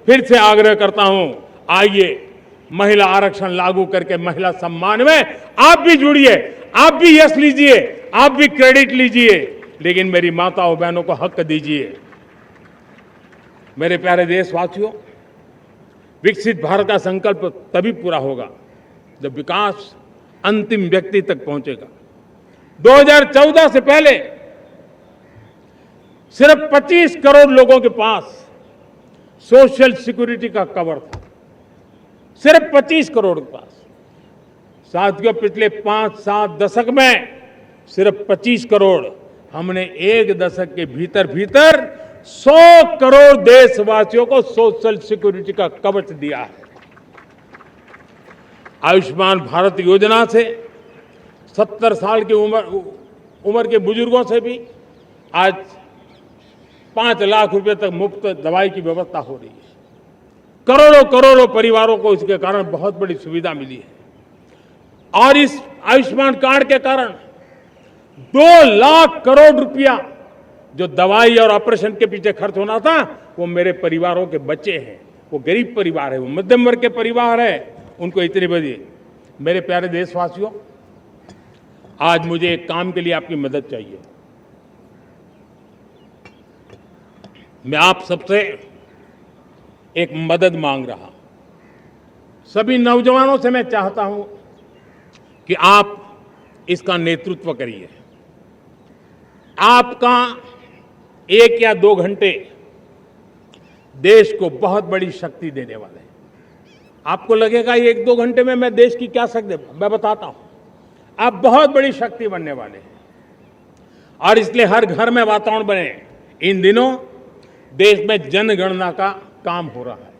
Speaker 1: फिर से आग्रह करता हूं, आइए महिला आरक्षण लागू करके महिला सम्मान में आप भी जुड़िए, आप भी यश लीजिए, आप भी क्रेडिट लीजिए, लेकिन मेरी माताओं बहनों को हक दीजिए। मेरे प्यारे देशवासियों, विकसित भारत का संकल्प तभी पूरा होगा जब विकास अंतिम व्यक्ति तक पहुंचेगा। 2014 से पहले सिर्फ 25 करोड़ लोगों के पास सोशल सिक्योरिटी का कवर था, सिर्फ 25 करोड़ के पास। साथियों, पिछले 5-7 दशक में सिर्फ 25 करोड़, हमने एक दशक के भीतर भीतर 100 करोड़ देशवासियों को सोशल सिक्योरिटी का कवच दिया है। आयुष्मान भारत योजना से 70 साल की उम्र के बुजुर्गों से भी आज 5 लाख रुपए तक मुफ्त दवाई की व्यवस्था हो रही है। करोड़ों करोड़ों परिवारों को इसके कारण बहुत बड़ी सुविधा मिली है। और इस आयुष्मान कार्ड के कारण 2 लाख करोड़ रुपया जो दवाई और ऑपरेशन के पीछे खर्च होना था, वो मेरे परिवारों के बच्चे हैं। वो गरीब परिवार है, वो मध्यम वर्ग के परिवार है, उनको इतनी बड़ी। मेरे प्यारे देशवासियों, आज मुझे एक काम के लिए आपकी मदद चाहिए। मैं आप सबसे एक मदद मांग रहा हूं। सभी नौजवानों से मैं चाहता हूं कि आप इसका नेतृत्व करिए। आपका 1 या 2 घंटे देश को बहुत बड़ी शक्ति देने वाले हैं। आपको लगेगा 1-2 घंटे में मैं देश की क्या शक्ति, मैं बताता हूं, आप बहुत बड़ी शक्ति बनने वाले हैं। और इसलिए हर घर में वातावरण बने। इन दिनों देश में जनगणना का काम हो रहा है,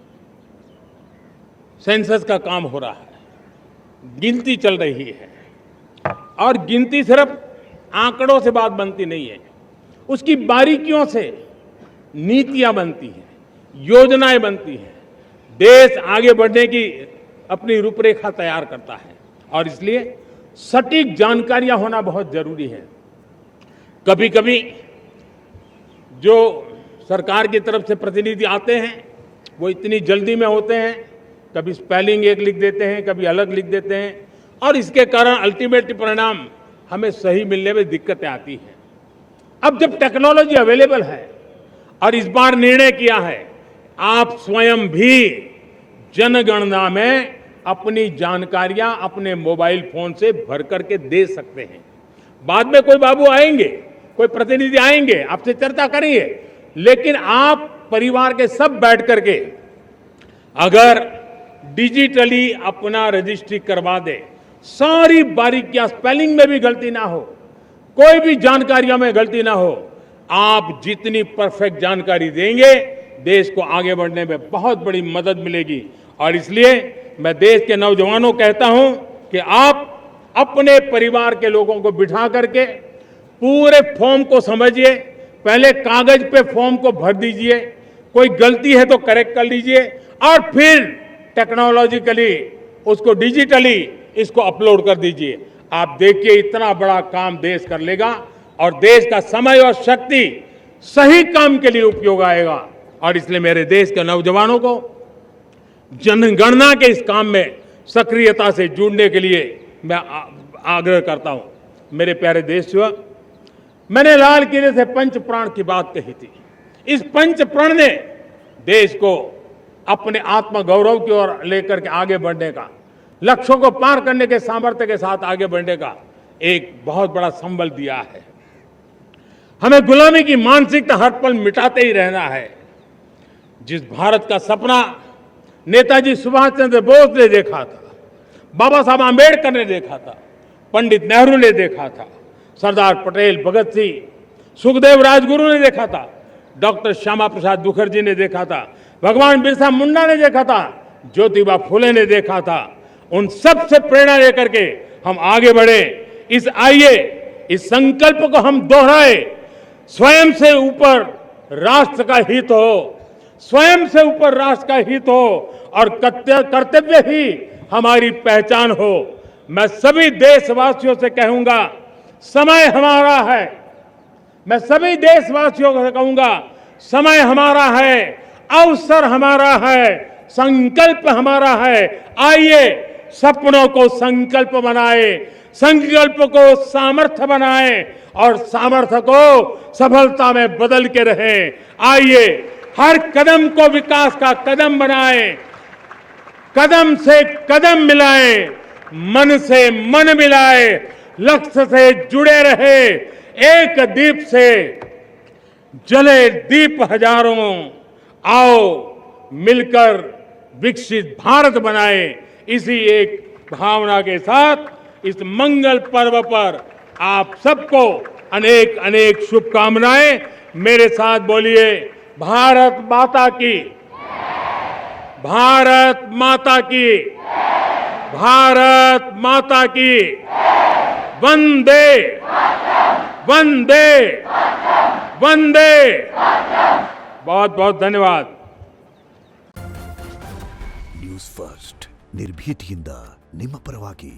Speaker 1: सेंसस का काम हो रहा है, गिनती चल रही है। और गिनती सिर्फ आंकड़ों से बात बनती नहीं है, उसकी बारीकियों से नीतियां बनती हैं, योजनाएं बनती हैं। देश आगे बढ़ने की अपनी रूपरेखा तैयार करता है और इसलिए सटीक जानकारियां होना बहुत जरूरी है। कभी कभी जो सरकार की तरफ से प्रतिनिधि आते हैं वो इतनी जल्दी में होते हैं, कभी स्पेलिंग एक लिख देते हैं, कभी अलग लिख देते हैं, और इसके कारण अल्टीमेट परिणाम हमें सही मिलने में दिक्कतें आती हैं। अब जब टेक्नोलॉजी अवेलेबल है और इस बार निर्णय किया है, आप स्वयं भी जनगणना में अपनी जानकारियां अपने मोबाइल फोन से भर करके दे सकते हैं। बाद में कोई बाबू आएंगे, कोई प्रतिनिधि आएंगे, आपसे चर्चा करेंगे, लेकिन आप परिवार के सब बैठ करके अगर डिजिटली अपना रजिस्ट्री करवा दे, सारी बारीकियां, स्पेलिंग में भी गलती ना हो, कोई भी जानकारियों में गलती ना हो, आप जितनी परफेक्ट जानकारी देंगे देश को आगे बढ़ने में बहुत बड़ी मदद मिलेगी। और इसलिए मैं देश के नौजवानों को कहता हूं कि आप अपने परिवार के लोगों को बिठा करके पूरे फॉर्म को समझिए, पहले कागज पे फॉर्म को भर दीजिए, कोई गलती है तो करेक्ट कर लीजिए, और फिर टेक्नोलॉजिकली उसको डिजिटली इसको अपलोड कर दीजिए। आप देखिए इतना बड़ा काम देश कर लेगा और देश का समय और शक्ति सही काम के लिए उपयोग आएगा। और इसलिए मेरे देश के नौजवानों को जनगणना के इस काम में सक्रियता से जुड़ने के लिए मैं आग्रह करता हूं। मेरे प्यारे देशवासियों, मैंने लाल किले से पंच प्राण की बात कही थी। इस पंच प्राण ने देश को अपने आत्मगौरव की ओर लेकर के आगे बढ़ने का, लक्ष्यों को पार करने के सामर्थ्य के साथ आगे बढ़ने का एक बहुत बड़ा संबल दिया है। हमें गुलामी की मानसिकता हर पल मिटाते ही रहना है। जिस भारत का सपना नेताजी सुभाष चंद्र बोस ने देखा था, बाबा साहब आंबेडकर ने देखा था, पंडित नेहरू ने देखा था, सरदार पटेल, भगत सिंह, सुखदेव राजगुरु ने देखा था, डॉक्टर श्यामा प्रसाद मुखर्जी ने देखा था, भगवान बिरसा मुंडा ने देखा था, ज्योतिबा फुले ने देखा था, उन सब से प्रेरणा लेकर के हम आगे बढ़े। इस संकल्प को हम दोहराए, स्वयं से ऊपर राष्ट्र का हित हो, स्वयं से ऊपर राष्ट्र का हित हो और कर्तव्य ही हमारी पहचान हो। मैं सभी देशवासियों से कहूंगा, समय हमारा है। मैं सभी देशवासियों से कहूंगा, समय हमारा है, अवसर हमारा है, संकल्प हमारा है। आइए सपनों को संकल्प बनाए, संकल्प को सामर्थ्य बनाए और सामर्थ्य को सफलता में बदल के रहे। आइए हर कदम को विकास का कदम बनाए, कदम से कदम मिलाए, मन से मन मिलाए, लक्ष्य से जुड़े रहे, एक दीप से जले दीप हजारों, आओ मिलकर विकसित भारत बनाए। इसी एक भावना के साथ इस मंगल पर्व पर आप सबको अनेक अनेक शुभकामनाएं। मेरे साथ बोलिए, भारत माता की, भारत माता की, भारत माता की, वंदे वंदे वंदे। बहुत बहुत धन्यवाद।
Speaker 2: ನ್ಯೂಸ್ ಫಸ್ಟ್ ನಿರ್ಭೀತಿಯಿಂದ ನಿಮ್ಮ ಪರವಾಗಿ।